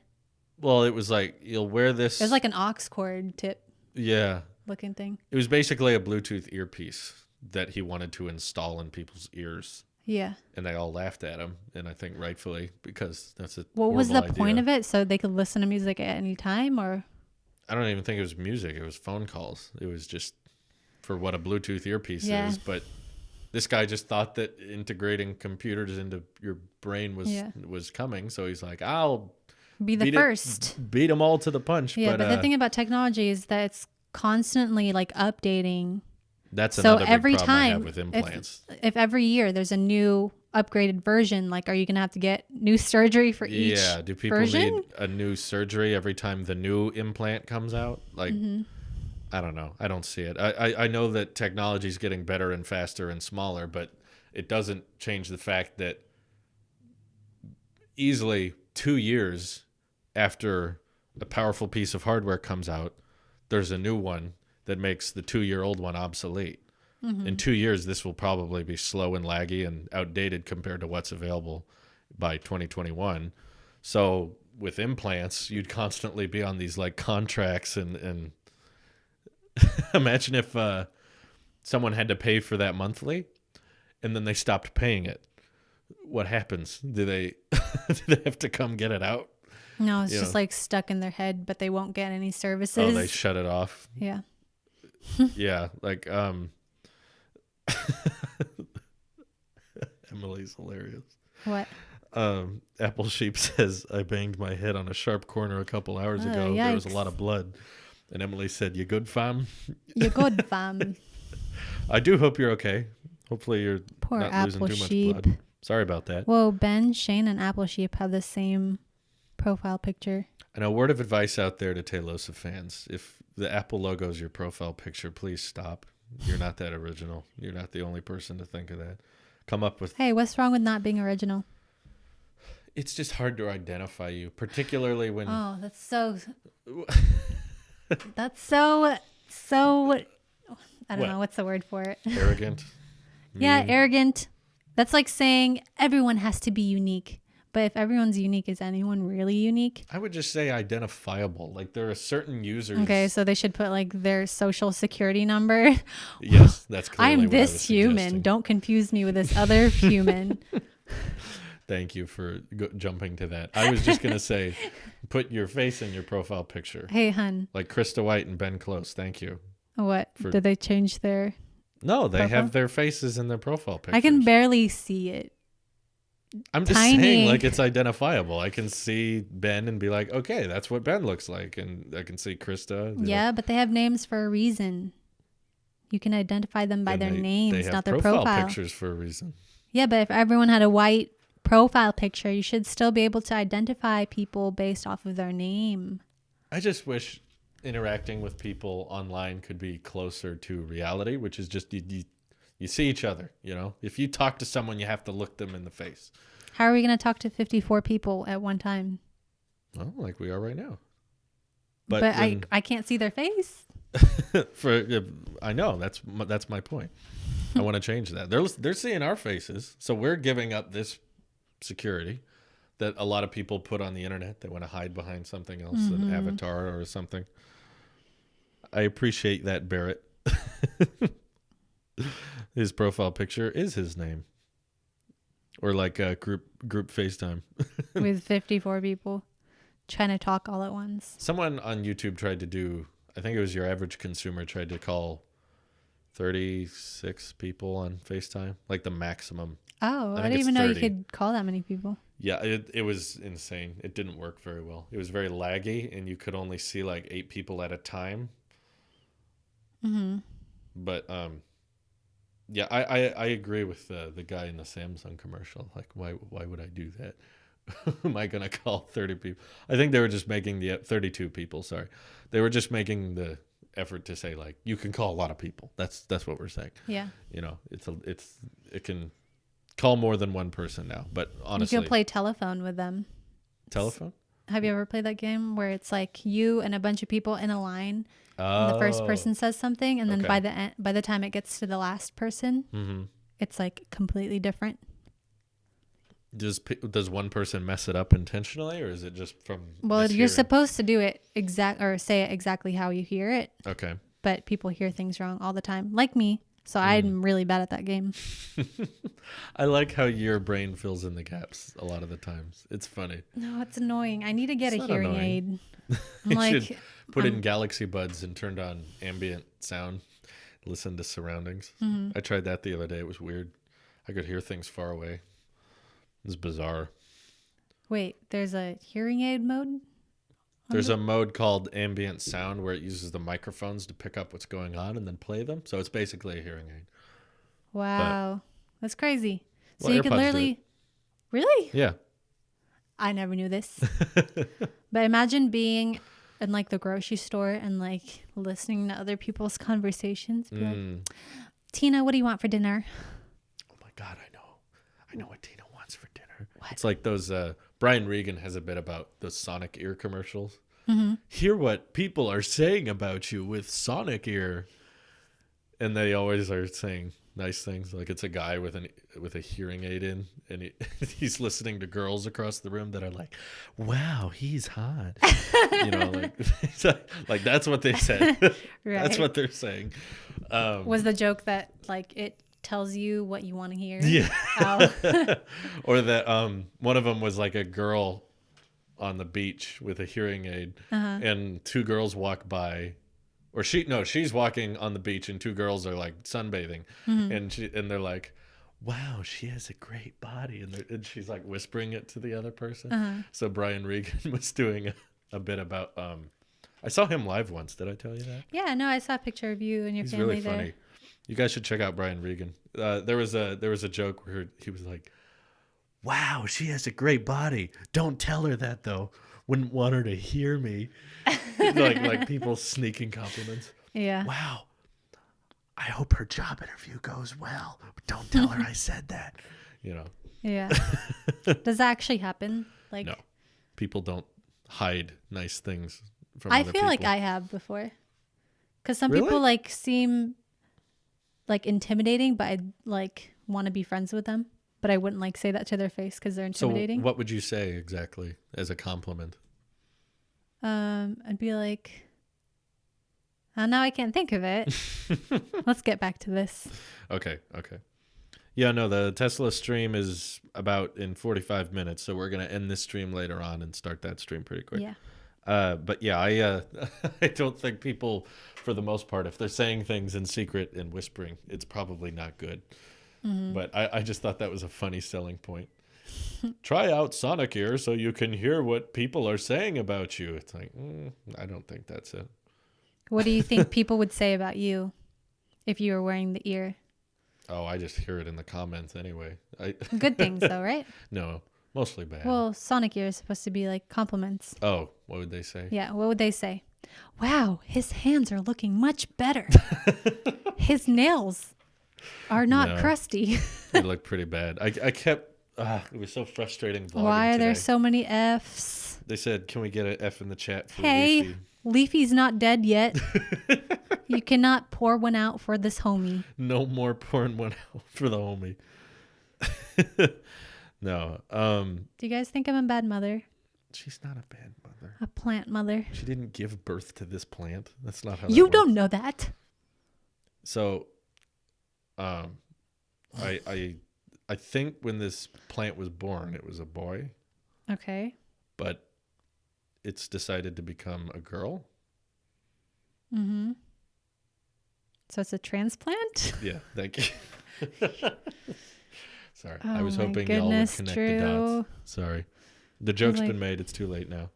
Well, it was like, you'll wear this... It was like an aux cord tip. Yeah. Looking thing. It was basically a Bluetooth earpiece that he wanted to install in people's ears. Yeah. And they all laughed at him, and I think rightfully, because that's a What was the idea. point of it? So they could listen to music at any time, or? I don't even think it was music. It was phone calls. It was just for what a Bluetooth earpiece is. But this guy just thought that integrating computers into your brain was coming. So he's like, I'll be the first. Beat them all to the punch. Yeah, but the thing about technology is that it's constantly like updating. That's another big problem I have with implants. If every year there's a new upgraded version, like, are you going to have to get new surgery for each version? Yeah, do people need a new surgery every time the new implant comes out? Like, I don't know. I don't see it. I know that technology is getting better and faster and smaller, but it doesn't change the fact that easily 2 years after a powerful piece of hardware comes out, there's a new one that makes the 2-year-old one obsolete. In 2 years, this will probably be slow and laggy and outdated compared to what's available by 2021. So with implants, you'd constantly be on these like contracts and imagine if someone had to pay for that monthly and then they stopped paying it. What happens? Do they have to come get it out? No, it's just like stuck in their head, but they won't get any services. Oh, they shut it off. Yeah. Yeah, like Emily's hilarious. What? Apple Sheep says, I banged my head on a sharp corner a couple hours ago. Yikes. There was a lot of blood. And Emily said, you good, fam? You good, fam. I do hope you're okay. Hopefully you're Poor not Apple losing too Sheep. much blood. Sorry about that. Whoa, Ben, Shane, and Apple Sheep have the same profile picture. And a word of advice out there to Tailosive fans. If the Apple logo is your profile picture, please stop. You're not that original. You're not the only person to think of that. Come up with... Hey, what's wrong with not being original? It's just hard to identify you, particularly when... Oh, that's so... that's so... I don't know. What's the word for it? Arrogant? Yeah, arrogant. That's like saying everyone has to be unique. But if everyone's unique, is anyone really unique? I would just say identifiable. Like there are certain users. Okay, so they should put like their social security number. Yes, that's clearly I'm this human. Don't confuse me with this other human. Thank you for jumping to that. I was just going to say, put your face in your profile picture. Hey, hun. Like Krista White and Ben Close. Thank you. What? Did they change their... No, they have their faces in their profile pictures. I can barely see it. I'm just saying, like, it's identifiable. I can see Ben and be like, okay, that's what Ben looks like. And I can see Krista. Yeah, but they have names for a reason. You can identify them by their names, not their profile. They have profile pictures for a reason. Yeah, but if everyone had a white profile picture, you should still be able to identify people based off of their name. I just wish interacting with people online could be closer to reality, which is just you see each other, you know? If you talk to someone, you have to look them in the face. How are we going to talk to 54 people at one time? Well, like we are right now. But I can't see their face. I know, that's my point. I want to change that. They're seeing our faces, so we're giving up this security that a lot of people put on the internet. They want to hide behind something else, an avatar or something. I appreciate that, Barrett. his profile picture is his name. Or like a group FaceTime. With 54 people trying to talk all at once. Someone on YouTube tried to do, I think it was Your Average Consumer, tried to call 36 people on FaceTime, like the maximum. Oh, I didn't even know you could call that many people. Yeah, it was insane. It didn't work very well. It was very laggy, and you could only see like 8 people at a time. Mm-hmm. But yeah, I agree with the guy in the Samsung commercial. Like, why would I do that? Am I gonna call 30 people? I think they were just making 32 people. Sorry, they were just making the effort to say like you can call a lot of people. That's what we're saying. Yeah. You know, it can call more than one person now. But honestly, you can play telephone with them. Telephone? Have you ever played that game where it's like you and a bunch of people in a line? And the first person says something, and then by the time it gets to the last person, it's like completely different. Does one person mess it up intentionally, or is it just from? Well, you're supposed to do it say it exactly how you hear it. Okay. But people hear things wrong all the time, like me. So I'm really bad at that game. I like how your brain fills in the gaps a lot of the times. It's funny. No, it's annoying. I need to get a hearing aid. You should put in Galaxy Buds and turned on ambient sound. Listen to surroundings. I tried that the other day. It was weird. I could hear things far away. It was bizarre. Wait, there's a hearing aid mode? There's a mode called ambient sound where it uses the microphones to pick up what's going on and then play them. So it's basically a hearing aid. Wow. That's crazy. So Well, you can literally... Really? Yeah. I never knew this. But imagine being in like the grocery store and like listening to other people's conversations. Be like, Tina, what do you want for dinner? Oh my God, I know what Tina wants for dinner. What? It's like those... Brian Regan has a bit about those Sonic Ear commercials. Hear what people are saying about you with Sonic Ear. And they always are saying nice things. Like it's a guy with a hearing aid in, and he's listening to girls across the room that are like, wow, he's hot. You know, like that's what they said. Right. That's what they're saying. Was the joke that like it tells you what you want to hear? Yeah. Oh. Or that one of them was like a girl on the beach with a hearing aid, and 2 girls walk by, or she's walking on the beach and 2 girls are like sunbathing, and they're like, wow, she has a great body, and she's like whispering it to the other person. So Brian Regan was doing a bit about I saw him live once. Did I tell you that? Yeah, no, I saw a picture of you and your family really funny. There. You guys should check out Brian Regan. There was a joke where he was like, wow, she has a great body. Don't tell her that though. Wouldn't want her to hear me. like people sneaking compliments. Yeah. Wow. I hope her job interview goes well. But don't tell her I said that. You know. Yeah. Does that actually happen? Like, no. People don't hide nice things from I other feel people. like I have before. Because some people like seem like intimidating, but I like want to be friends with them, but I wouldn't like say that to their face because they're intimidating. So what would you say exactly as a compliment? I'd be like, oh, now I can't think of it. Let's get back to this. Okay. Yeah, no, the Tesla stream is about in 45 minutes, so we're going to end this stream later on and start that stream pretty quick. Yeah. But yeah, I don't think people, for the most part, if they're saying things in secret and whispering, it's probably not good. But I just thought that was a funny selling point. Try out Sonic Ear so you can hear what people are saying about you. It's like, I don't think that's it. What do you think people would say about you if you were wearing the ear? Oh, I just hear it in the comments anyway. Good things though, right? No, mostly bad. Well, Sonic Ear is supposed to be like compliments. Oh, what would they say? Yeah, what would they say? Wow, his hands are looking much better. His nails are not crusty. They look pretty bad. I kept, it was so frustrating vlogging Why are today. there so many Fs? They said, can we get an F in the chat for Hey, Leafy? Leafy's not dead yet. You cannot pour one out for this homie. No more pouring one out for the homie. No. Do you guys think I'm a bad mother? She's not a bad mother. A plant mother. She didn't give birth to this plant. That's not how You that don't works. know that. So I think when this plant was born, it was a boy. Okay. But it's decided to become a girl. Mm-hmm. So it's a transplant? Yeah, thank you. Sorry. Oh, I was my hoping y'all would goodness, connect Drew. the dots. Sorry. The joke's been made. It's too late now.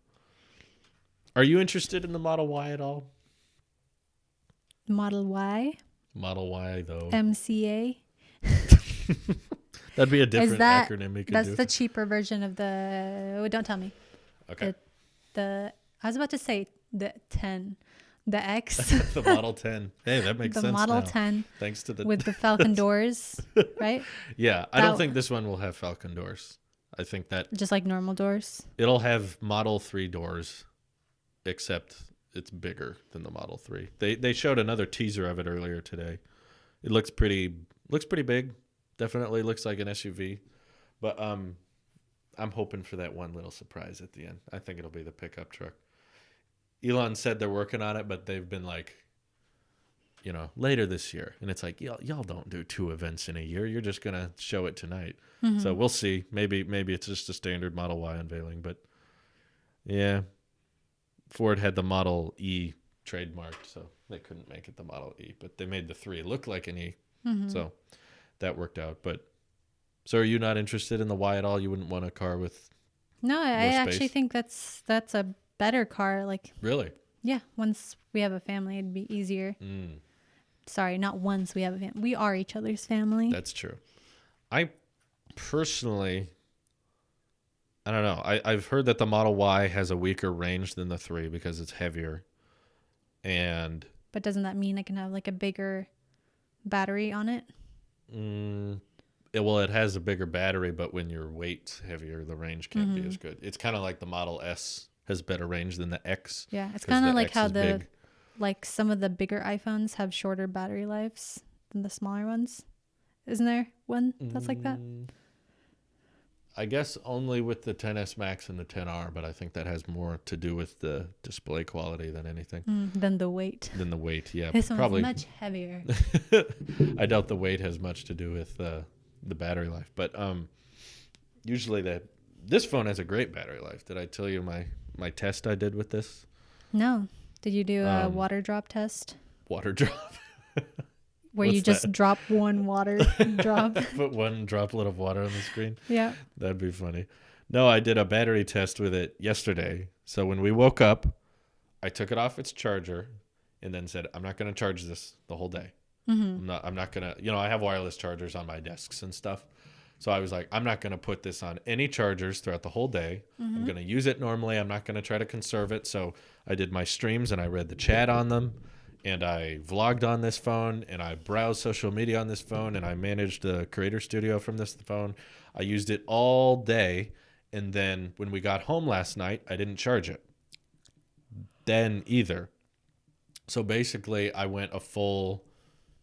Are you interested in the Model Y at all? Model Y? Model Y, though. MCA? That'd be a different acronym we could do. That's the cheaper version of the... Oh, don't tell me. Okay. I was about to say the 10. The X. The Model 10. Hey, that makes sense The Model now. 10. Thanks to the... With the Falcon doors, right? Yeah. I don't think this one will have Falcon doors. I think that... Just like normal doors? It'll have Model 3 doors, except it's bigger than the Model 3. They showed another teaser of it earlier today. It looks pretty big. Definitely looks like an SUV. But I'm hoping for that one little surprise at the end. I think it'll be the pickup truck. Elon said they're working on it, but they've been like, later this year. And it's like, y'all don't do 2 events in a year. You're just going to show it tonight. Mm-hmm. So we'll see. Maybe it's just a standard Model Y unveiling. But yeah, Ford had the Model E trademarked, so they couldn't make it the Model E. But they made the 3 look like an E. Mm-hmm. So that worked out. But so are you not interested in the Y at all? You wouldn't want a car with No, I actually think that's a better car. Like, really? Yeah. Once we have a family, it'd be easier. Sorry, not once we have a family. We are each other's family. That's true. I personally, I don't know. I've heard that the Model Y has a weaker range than the 3 because it's heavier. But doesn't that mean I can have like a bigger battery on it? Well, it has a bigger battery, but when your weight's heavier, the range can't be as good. It's kind of like the Model S has better range than the X. Yeah, it's kind of like how like some of the bigger iPhones have shorter battery lives than the smaller ones. Isn't there one that's like that? I guess only with the 10s Max and the 10R, but I think that has more to do with the display quality than anything. Than the weight. Yeah. This one's much heavier. I doubt the weight has much to do with the battery life, but usually this phone has a great battery life. Did I tell you my test I did with this? No. Did you do a water drop test? Water drop? Where you just drop one water drop? Put one droplet of water on the screen? Yeah. That'd be funny. No, I did a battery test with it yesterday. So when we woke up, I took it off its charger and then said, I'm not going to charge this the whole day. Mm-hmm. I'm not going to, I have wireless chargers on my desks and stuff. So I was like, I'm not going to put this on any chargers throughout the whole day. I'm going to use it normally. I'm not going to try to conserve it. So I did my streams and I read the chat on them. And I vlogged on this phone, and I browsed social media on this phone, and I managed the Creator Studio from this phone. I used it all day, and then when we got home last night, I didn't charge it then either. So basically, I went a full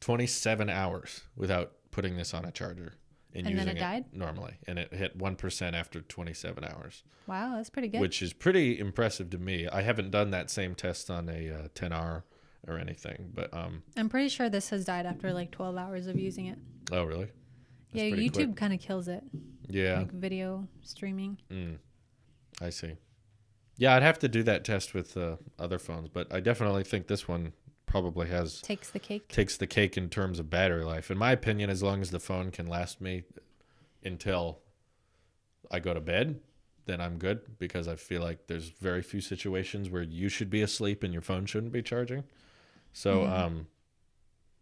27 hours without putting this on a charger and using then it died? Normally. And it hit 1% after 27 hours. Wow, that's pretty good. Which is pretty impressive to me. I haven't done that same test on a 10R or anything, but I'm pretty sure this has died after like 12 hours of using it. Oh, really? That's YouTube kind of kills it. Yeah. Like video streaming. I see. Yeah, I'd have to do that test with other phones, but I definitely think this one probably takes the cake in terms of battery life. In my opinion, as long as the phone can last me until I go to bed, then I'm good, because I feel like there's very few situations where you should be asleep and your phone shouldn't be charging. So,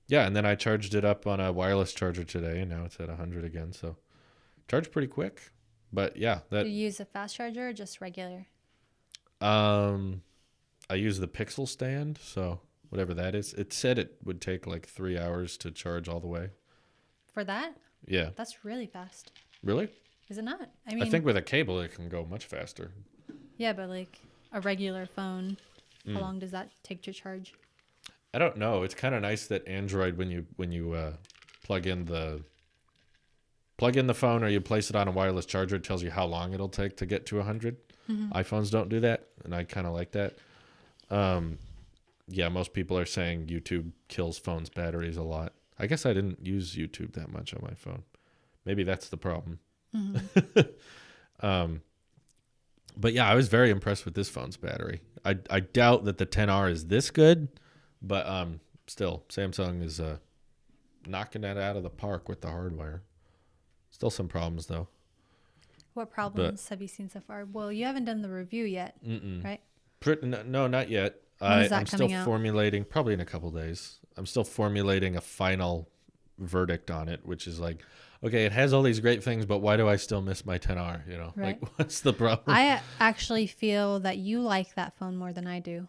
yeah, and then I charged it up on a wireless charger today, and now it's at 100 again. So, charged pretty quick. But yeah, Do you use a fast charger or just regular? I use the Pixel stand, so whatever that is. It said it would take like 3 hours to charge all the way. For that? Yeah. That's really fast. Really? Is it not? I think with a cable it can go much faster. Yeah, but like a regular phone, how long does that take to charge? I don't know. It's kind of nice that Android, when you plug in the phone or you place it on a wireless charger, it tells you how long it'll take to get to 100. iPhones don't do that, and I kind of like that. Yeah, most people are saying YouTube kills phones' batteries a lot. I guess I didn't use YouTube that much on my phone. Maybe that's the problem. But yeah, I was very impressed with this phone's battery. I doubt that the 10R is this good, but still, Samsung is knocking that out of the park with the hardware. Still some problems though. What problems have you seen so far? Well, you haven't done the review yet, right? No, not yet. I'm still formulating, probably in a couple days. I'm still formulating a final verdict on it, which is like, okay, it has all these great things, but why do I still miss my 10R? You know, right. Like, what's the problem? I actually feel that you like that phone more than I do.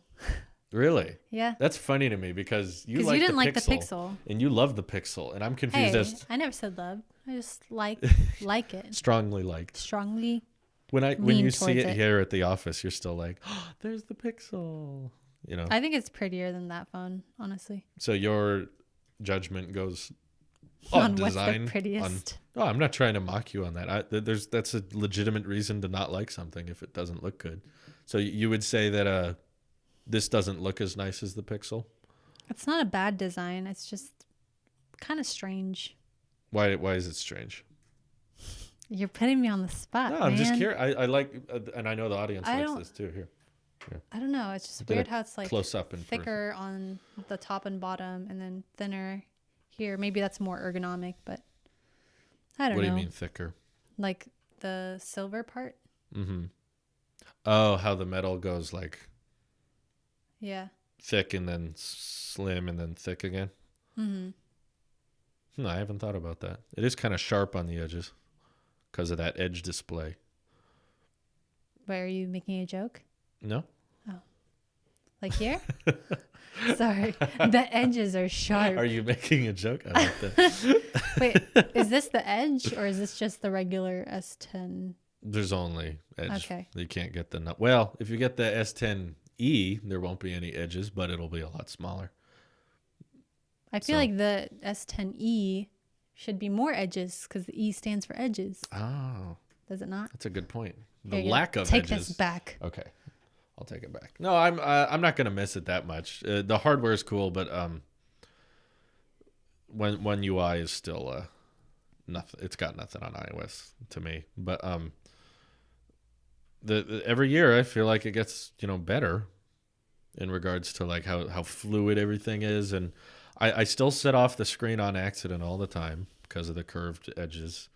Really? Yeah. That's funny to me because you didn't like the Pixel. And you love the Pixel. And I'm confused I never said love. I just like it. Strongly liked. Strongly. When you see it here at the office, you're still like, oh, there's the Pixel. You know. I think it's prettier than that phone, honestly. So your judgment goes on design. What's the prettiest? I'm not trying to mock you on that. That's a legitimate reason to not like something if it doesn't look good. So you would say that this doesn't look as nice as the Pixel? It's not a bad design. It's just kind of strange. Why is it strange? You're putting me on the spot. No, I'm just curious. I like, and I know the audience likes this too. Here. I don't know. It's just weird how it's like close up and thicker on the top and bottom, and then thinner here. Maybe that's more ergonomic, but I don't know. What do you mean thicker? Like the silver part. Mm-hmm. Oh, how the metal goes like. Yeah. Thick and then slim and then thick again. Mm-hmm. I haven't thought about that. It is kind of sharp on the edges because of that edge display. Wait, are you making a joke? No. Oh. Like here? Sorry. The edges are sharp. Are you making a joke? I like that. Wait, is this the edge or is this just the regular S10? There's only edge. Okay. You can't get the... Well, if you get the S10e, there won't be any edges, but it'll be a lot smaller. I feel like the S10e should be more edges because the E stands for edges. Oh. Does it not? That's a good point. The lack of take edges. this back. Okay. I'll take it back. No, I'm not going to miss it that much. The hardware is cool, but One UI is still nothing. It's got nothing on iOS to me. But the every year I feel like it gets better in regards to like how fluid everything is, and I still set off the screen on accident all the time because of the curved edges.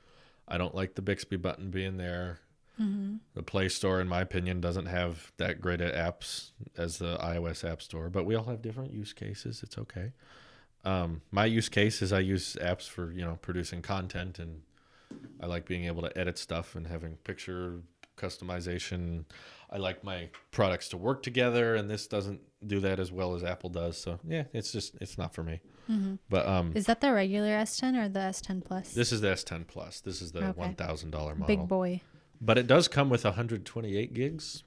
I don't like the Bixby button being there. Mm-hmm. The Play Store, in my opinion, doesn't have that great of apps as the iOS App Store, but we all have different use cases. It's okay. My use case is I use apps for, producing content, and I like being able to edit stuff and having picture customization. I like my products to work together, and this doesn't do that as well as Apple does. So yeah, it's not for me. Mm-hmm. But is that the regular S10 or the S10 Plus? This is the S10 Plus. This is the $1,000 model. Big boy. But it does come with 128 gigs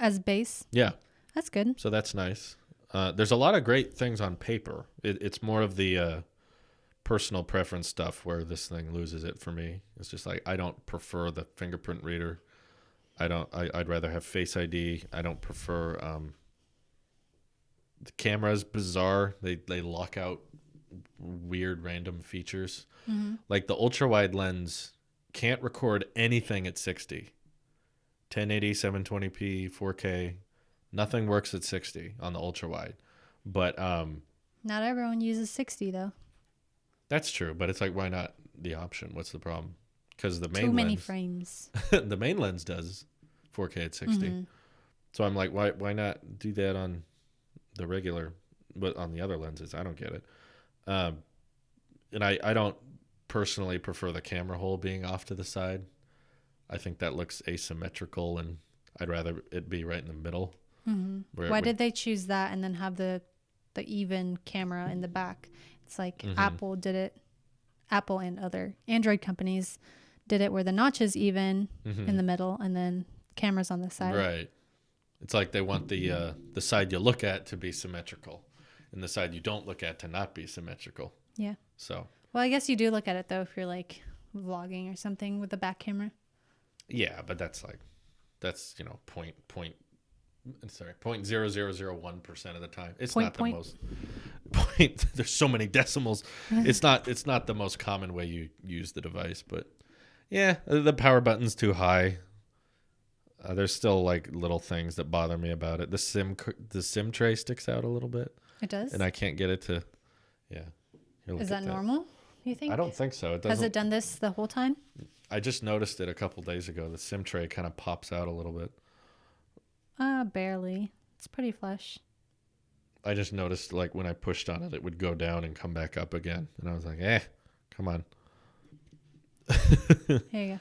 as base. Yeah, that's good. So that's nice. There's a lot of great things on paper. It's more of the personal preference stuff where this thing loses it for me. It's just like I don't prefer the fingerprint reader. I'd rather have Face ID. I don't prefer the camera's bizarre. They lock out weird random features. Mm-hmm. Like the ultra wide lens can't record anything at 60. 1080, 720p, 4K. Nothing works at 60 on the ultra wide. But not everyone uses 60 though. That's true, but it's like, why not the option? What's the problem? Because the main too many frames. The main lens does 4K at 60. Mm-hmm. So I'm like, why not do that on the regular, but on the other lenses? I don't get it. And I don't personally prefer the camera hole being off to the side. I think that looks asymmetrical, and I'd rather it be right in the middle. Mm-hmm. Why did they choose that and then have the even camera in the back? It's like mm-hmm. Apple did it. Apple and other Android companies did it where the notch is even mm-hmm. in the middle and then cameras on the side. Right. It's like they want the side you look at to be symmetrical and the side you don't look at to not be symmetrical. Yeah. So. Well, I guess you do look at it though if you're like vlogging or something with the back camera. Yeah, but that's Sorry, 0.0001% of the time. It's point, not the point. most. Point. There's so many decimals. It's not the most common way you use the device, but yeah, the power button's too high. There's still like little things that bother me about it. The SIM tray sticks out a little bit. It does, and I can't get it to. Yeah. Is that normal? You think? I don't think so. It Has it done this the whole time? I just noticed it a couple days ago. The SIM tray kind of pops out a little bit. Barely. It's pretty flush. I just noticed like when I pushed on it, it would go down and come back up again, and I was like, come on. Here you go.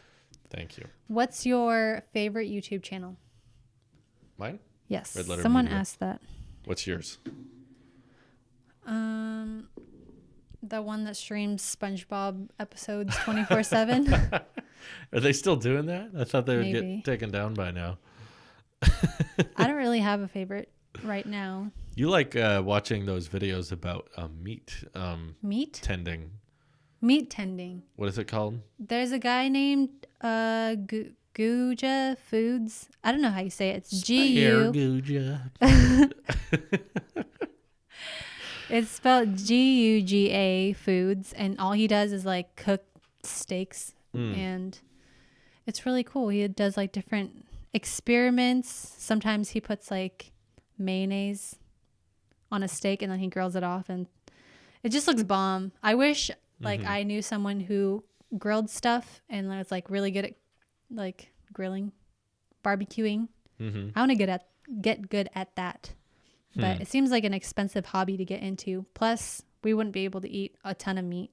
Thank you. What's your favorite YouTube channel? Mine? Yes. Red Letter Someone Media. asked that. What's yours? The one that streams SpongeBob episodes 24/7. Are they still doing that? I thought they would Maybe. get taken down by now. I don't really have a favorite right now. You like watching those videos about meat Meat? tending. Meat tending. What is it called? There's a guy named Guja Foods. I don't know how you say it. It's G-U. Guja. It's spelled Guga Foods, and all he does is like cook steaks, and it's really cool. He does like different experiments. Sometimes he puts like mayonnaise on a steak and then he grills it off, and it just looks bomb. I wish like I knew someone who grilled stuff and was like really good at like grilling, barbecuing. I want to get good at that. But it seems like an expensive hobby to get into. Plus, we wouldn't be able to eat a ton of meat.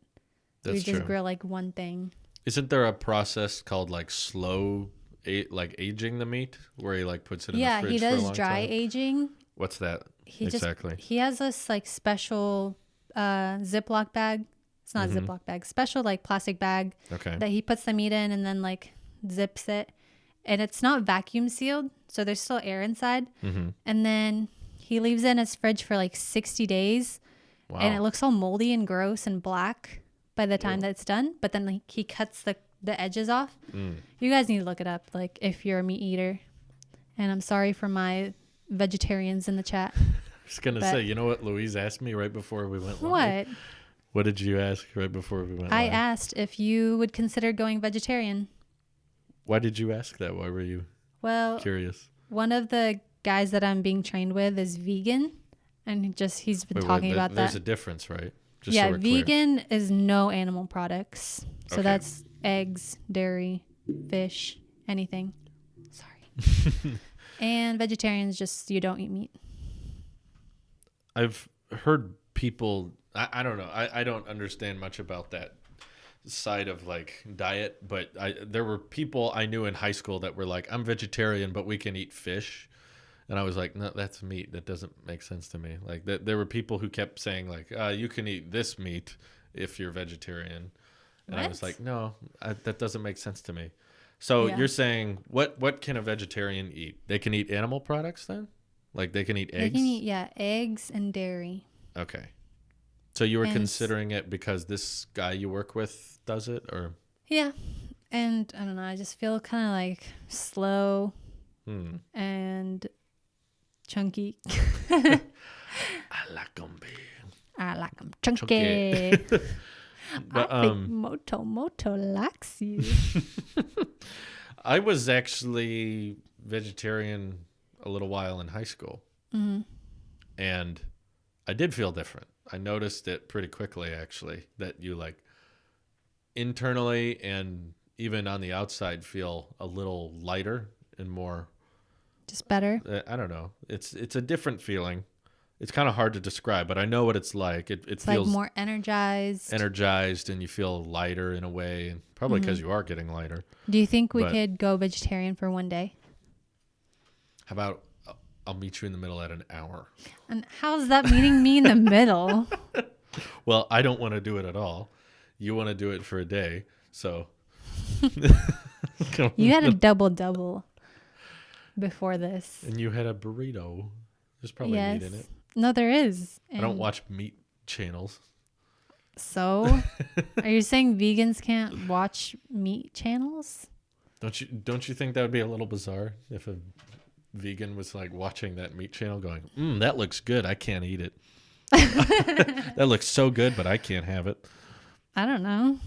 We just grill like one thing. Isn't there a process called like slow aging the meat where he like puts it in the fridge he for a does long dry time? aging. What's that exactly? He has this like special Ziploc bag. It's not a Ziploc bag. Special like plastic bag that he puts the meat in and then like zips it. And it's not vacuum sealed, so there's still air inside. And then he leaves it in his fridge for like 60 days. Wow. And it looks all moldy and gross and black by the time that it's done. But then like, he cuts the edges off. You guys need to look it up, like if you're a meat eater. And I'm sorry for my vegetarians in the chat. I was going to say, you know what Louise asked me right before we went live? What? What did you ask right before we went live? I asked if you would consider going vegetarian. Why did you ask that? Why were you curious? One of the guys that I'm being trained with is vegan, and he's been talking about that. There's a difference, right? Just yeah, so vegan is no animal products. So that's eggs, dairy, fish, anything. Sorry. And vegetarians just you don't eat meat. I've heard people I don't know. I don't understand much about that side of like diet, but there were people I knew in high school that were like, I'm vegetarian, but we can eat fish. And I was like, no, that's meat. That doesn't make sense to me. Like there were people who kept saying like, you can eat this meat if you're vegetarian. And I was like, no, that doesn't make sense to me. So you're saying what can a vegetarian eat? They can eat animal products then? Like they can eat eggs? They can eat, eggs and dairy. Okay. So you were considering it because this guy you work with does it, or? Yeah. And I don't know, I just feel kind of like slow and chunky. I like them big. I like them chunky. But, I think Moto likes you. I was actually vegetarian a little while in high school. And I did feel different. I noticed it pretty quickly, actually, that you like internally and even on the outside feel a little lighter and more. Just better? I don't know. It's a different feeling. It's kind of hard to describe, but I know what it's like. It feels like more energized. Energized, and you feel lighter in a way, and probably because you are getting lighter. Do you think we could go vegetarian for one day? How about I'll meet you in the middle at an hour? And how's that meeting me in the middle? Well, I don't want to do it at all. You want to do it for a day, so. You had a double before this. And you had a burrito. There's probably meat in it. No, there is. I don't watch meat channels. So, are you saying vegans can't watch meat channels? Don't you think that would be a little bizarre if a vegan was like watching that meat channel going, that looks good. I can't eat it. That looks so good, but I can't have it. I don't know.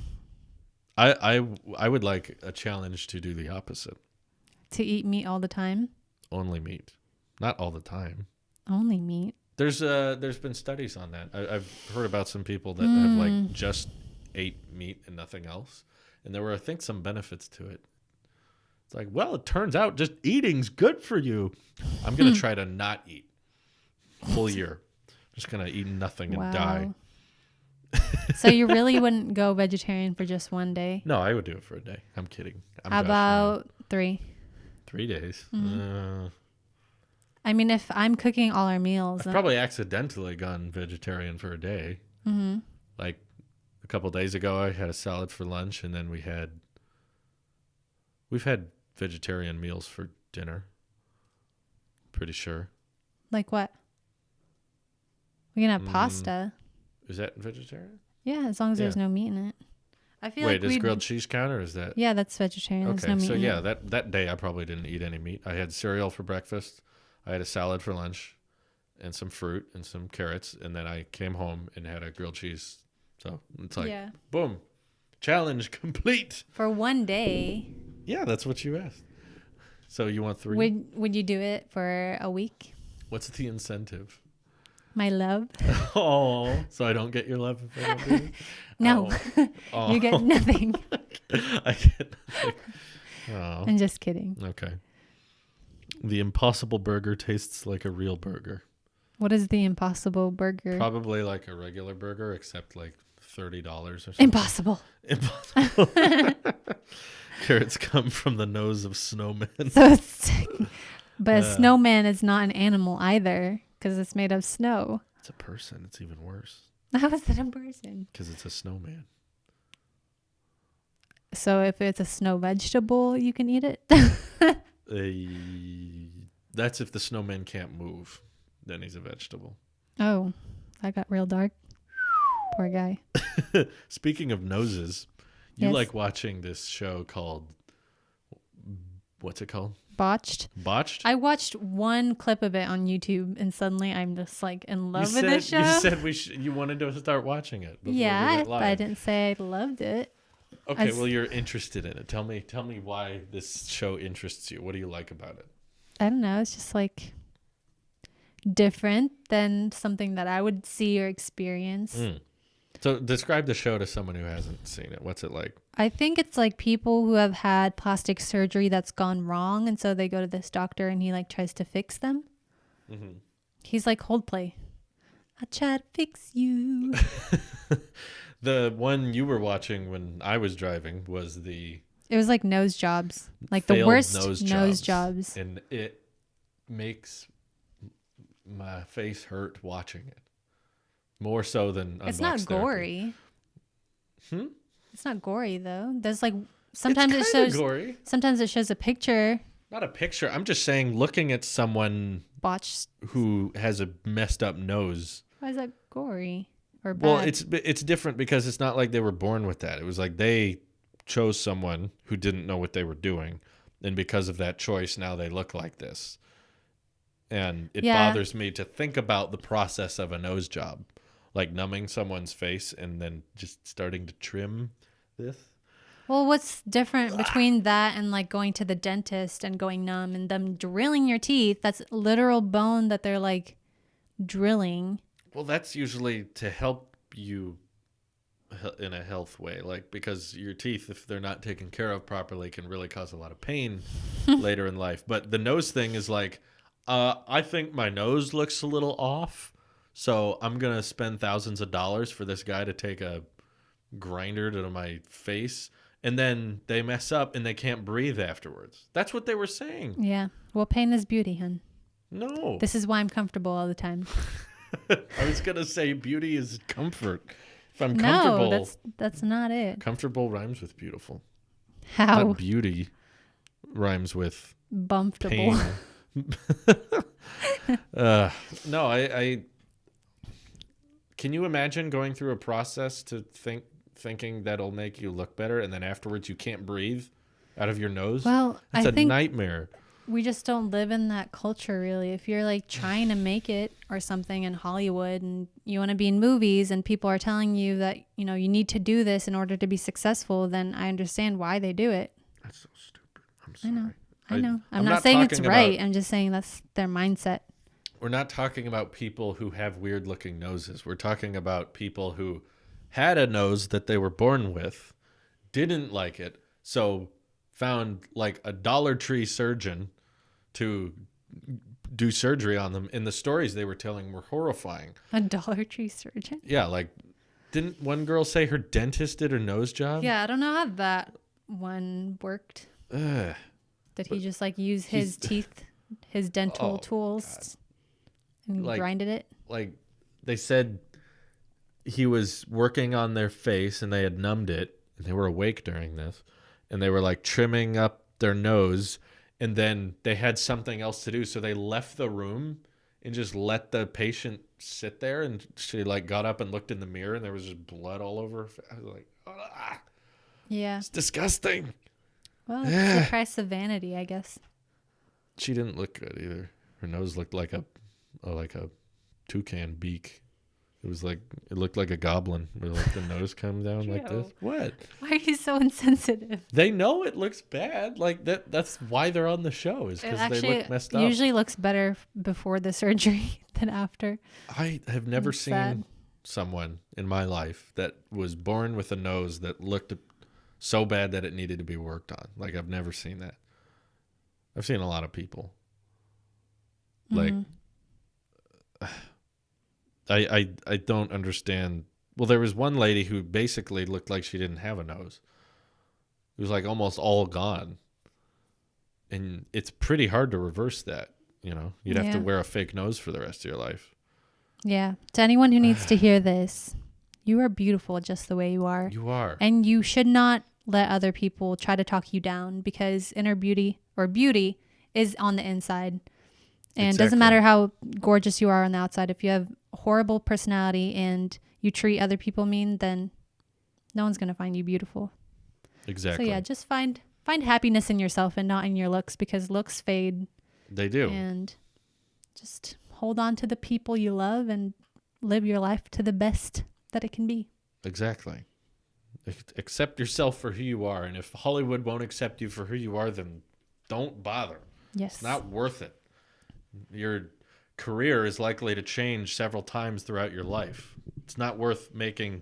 I would like a challenge to do the opposite. To eat meat all the time? Only meat. Not all the time. Only meat. There's been studies on that. I've heard about some people that have like just ate meat and nothing else. And there were, I think, some benefits to it. It's like, well, it turns out just eating's good for you. I'm going to try to not eat whole year. Just going to eat nothing and die. So you really wouldn't go vegetarian for just one day? No, I would do it for a day. I'm kidding. How about 3? 3 days? I mean, if I'm cooking all our meals. I've probably accidentally gone vegetarian for a day. Mm-hmm. Like a couple of days ago, I had a salad for lunch, and then we've had vegetarian meals for dinner. Pretty sure. Like what? We can have pasta. Is that vegetarian? Yeah, as long as there's no meat in it. I feel like does grilled cheese count, or is that? Yeah, that's vegetarian. Okay, there's no meat so in yeah, it. that day I probably didn't eat any meat. I had cereal for breakfast. I had a salad for lunch, and some fruit and some carrots, and then I came home and had a grilled cheese. So it's like, boom, challenge complete for one day. Yeah, that's what you asked. So you want 3? Would you do it for a week? What's the incentive? My love. Oh, so I don't get your love if I don't do it? No, you get nothing. I get nothing. Oh. I'm just kidding. Okay. The Impossible Burger tastes like a real burger. What is the Impossible Burger? Probably like a regular burger, except like $30 or something. Impossible. Carrots come from the nose of snowmen. So but a snowman is not an animal either, because it's made of snow. It's a person. It's even worse. How is that a person? Because it's a snowman. So if it's a snow vegetable, you can eat it? That's if the snowman can't move. Then he's a vegetable. Oh, that got real dark. Poor guy. Speaking of noses, you like watching this show called, what's it called? Botched. I watched one clip of it on YouTube, and suddenly I'm just like in love with this show. You said you wanted to start watching it. Yeah, but I didn't say I loved it. Okay, well, you're interested in it. Tell me why this show interests you. What do you like about it? I don't know. It's just like different than something that I would see or experience. So describe the show to someone who hasn't seen it. What's it like? I think it's like people who have had plastic surgery that's gone wrong, and so they go to this doctor and he like tries to fix them. Mm-hmm. He's like Coldplay. I try to fix you. The one you were watching when I was driving was it was like nose jobs, like the worst nose jobs, and it makes my face hurt watching it. More so than It's not gory. It's not gory though. There's like sometimes it shows gory. Sometimes it shows a picture. Not a picture. I'm just saying, looking at someone botched who has a messed up nose. Why is that gory or bad? Well, it's different because it's not like they were born with that. It was like they chose someone who didn't know what they were doing, and because of that choice, now they look like this. And it bothers me to think about the process of a nose job. Like numbing someone's face and then just starting to trim this. Well, what's different between that and like going to the dentist and going numb and them drilling your teeth? That's literal bone that they're like drilling. Well, that's usually to help you in a health way. Like, because your teeth, if they're not taken care of properly, can really cause a lot of pain later in life. But the nose thing is like, I think my nose looks a little off. So I'm going to spend thousands of dollars for this guy to take a grinder to my face. And then they mess up and they can't breathe afterwards. That's what they were saying. Yeah. Well, pain is beauty, hun. No. This is why I'm comfortable all the time. I was going to say beauty is comfort. If I'm comfortable. No, that's not it. Comfortable rhymes with beautiful. How? Not beauty rhymes with Bumptable. Pain. No, I can you imagine going through a process to thinking that'll make you look better, and then afterwards you can't breathe out of your nose? Well, that's I a think nightmare. we just don't live in that culture, really. If you're like trying to make it or something in Hollywood and you want to be in movies and people are telling you that, you know, you need to do this in order to be successful, then I understand why they do it. That's so stupid. I'm sorry. I know. I'm not saying it's right. I'm just saying that's their mindset. We're not talking about people who have weird looking noses. We're talking about people who had a nose that they were born with, didn't like it, so found like a Dollar Tree surgeon to do surgery on them. And the stories they were telling were horrifying. A Dollar Tree surgeon? Yeah, like, didn't one girl say her dentist did her nose job? Yeah, I don't know how that one worked. Did he just like use his teeth, his dental tools, and like, grinded it? Like, they said he was working on their face and they had numbed it and they were awake during this and they were like trimming up their nose and then they had something else to do. So they left the room and just let the patient sit there, and she like got up and looked in the mirror and there was just blood all over her face. I was like, yeah, it's disgusting. Well, it's the price of vanity, I guess. She didn't look good either. Her nose looked like a toucan beak. It looked like a goblin where like the nose comes down like this. What? Why are you so insensitive? They know it looks bad. Like that's why they're on the show, is because they look messed up. It usually looks better before the surgery than after. I have never seen someone in my life that was born with a nose that looked so bad that it needed to be worked on. Like, I've never seen that. I've seen a lot of people. Like, I don't understand. Well, there was one lady who basically looked like she didn't have a nose. It was like almost all gone. And it's pretty hard to reverse that, you know. You'd have to wear a fake nose for the rest of your life. Yeah. To anyone who needs to hear this, you are beautiful just the way you are. You are. And you should not let other people try to talk you down, because inner beauty or beauty is on the inside. And it doesn't matter how gorgeous you are on the outside. If you have a horrible personality and you treat other people mean, then no one's going to find you beautiful. Exactly. So yeah, just find happiness in yourself and not in your looks, because looks fade. They do. And just hold on to the people you love and live your life to the best that it can be. Exactly. Accept yourself for who you are. And if Hollywood won't accept you for who you are, then don't bother. Yes. It's not worth it. Your career is likely to change several times throughout your life. It's not worth making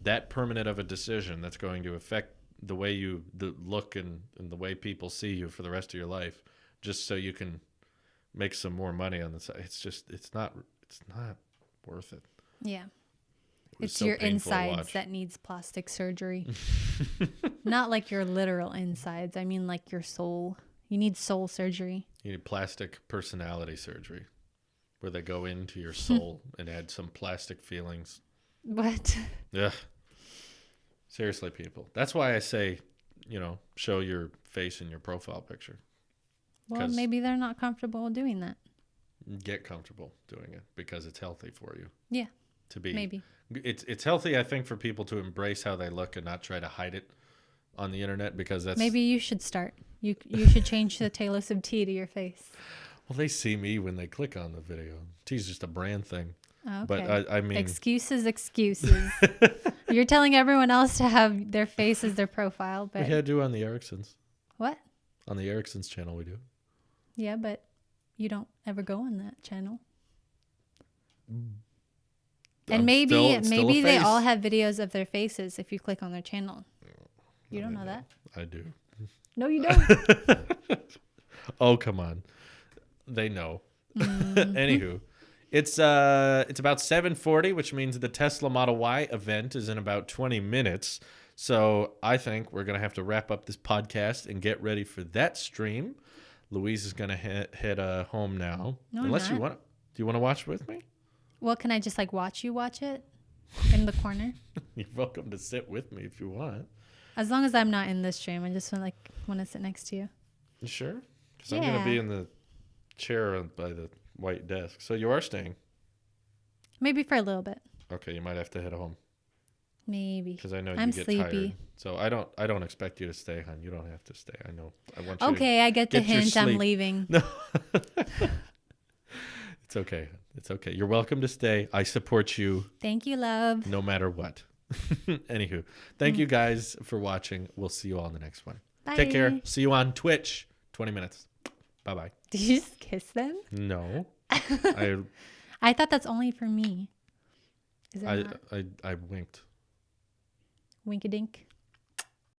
that permanent of a decision that's going to affect the way you look and the way people see you for the rest of your life, just so you can make some more money on the side. It's not worth it. Yeah. It's so your insides that needs plastic surgery. Not like your literal insides. I mean like your soul. You need soul surgery. You need plastic personality surgery, where they go into your soul and add some plastic feelings. What? Yeah. Seriously, people. That's why I say, show your face in your profile picture. Well, maybe they're not comfortable doing that. Get comfortable doing it, because it's healthy for you. Yeah. Maybe. It's healthy, I think, for people to embrace how they look and not try to hide it on the internet, because that's... Maybe you should start. You should change the Tailosive T to your face. Well, they see me when they click on the video. T's just a brand thing. Okay. But I mean... Excuses. You're telling everyone else to have their face as their profile, but... We do on the Ericksons. What? On the Ericksons channel, we do. Yeah, but you don't ever go on that channel. And maybe they all have videos of their faces if you click on their channel. You don't know that? I do. No, you don't. Oh, come on. They know. Anywho, it's about 7:40, which means the Tesla Model Y event is in about 20 minutes. So I think we're going to have to wrap up this podcast and get ready for that stream. Louise is going to head home now. No, unless you want. Do you want to watch with me? Well, can I just watch you watch it in the corner? You're welcome to sit with me if you want. As long as I'm not in this stream, I just want to sit next to you. You sure? Because I'm going to be in the chair by the white desk. So you are staying? Maybe for a little bit. Okay, you might have to head home. Maybe. Because I know I'm you get sleepy. tired. So I don't expect you to stay, hon. You don't have to stay. I know. I want you Okay, I get the hint. I'm leaving. No. It's okay. It's okay. You're welcome to stay. I support you. Thank you, love. No matter what. Anywho, thank you guys for watching. We'll see you all in the next one. Bye. Take care. See you on Twitch. 20 minutes. Bye-bye. Did you just kiss them? No. I thought that's only for me. Is it not? I winked. Wink-a-dink.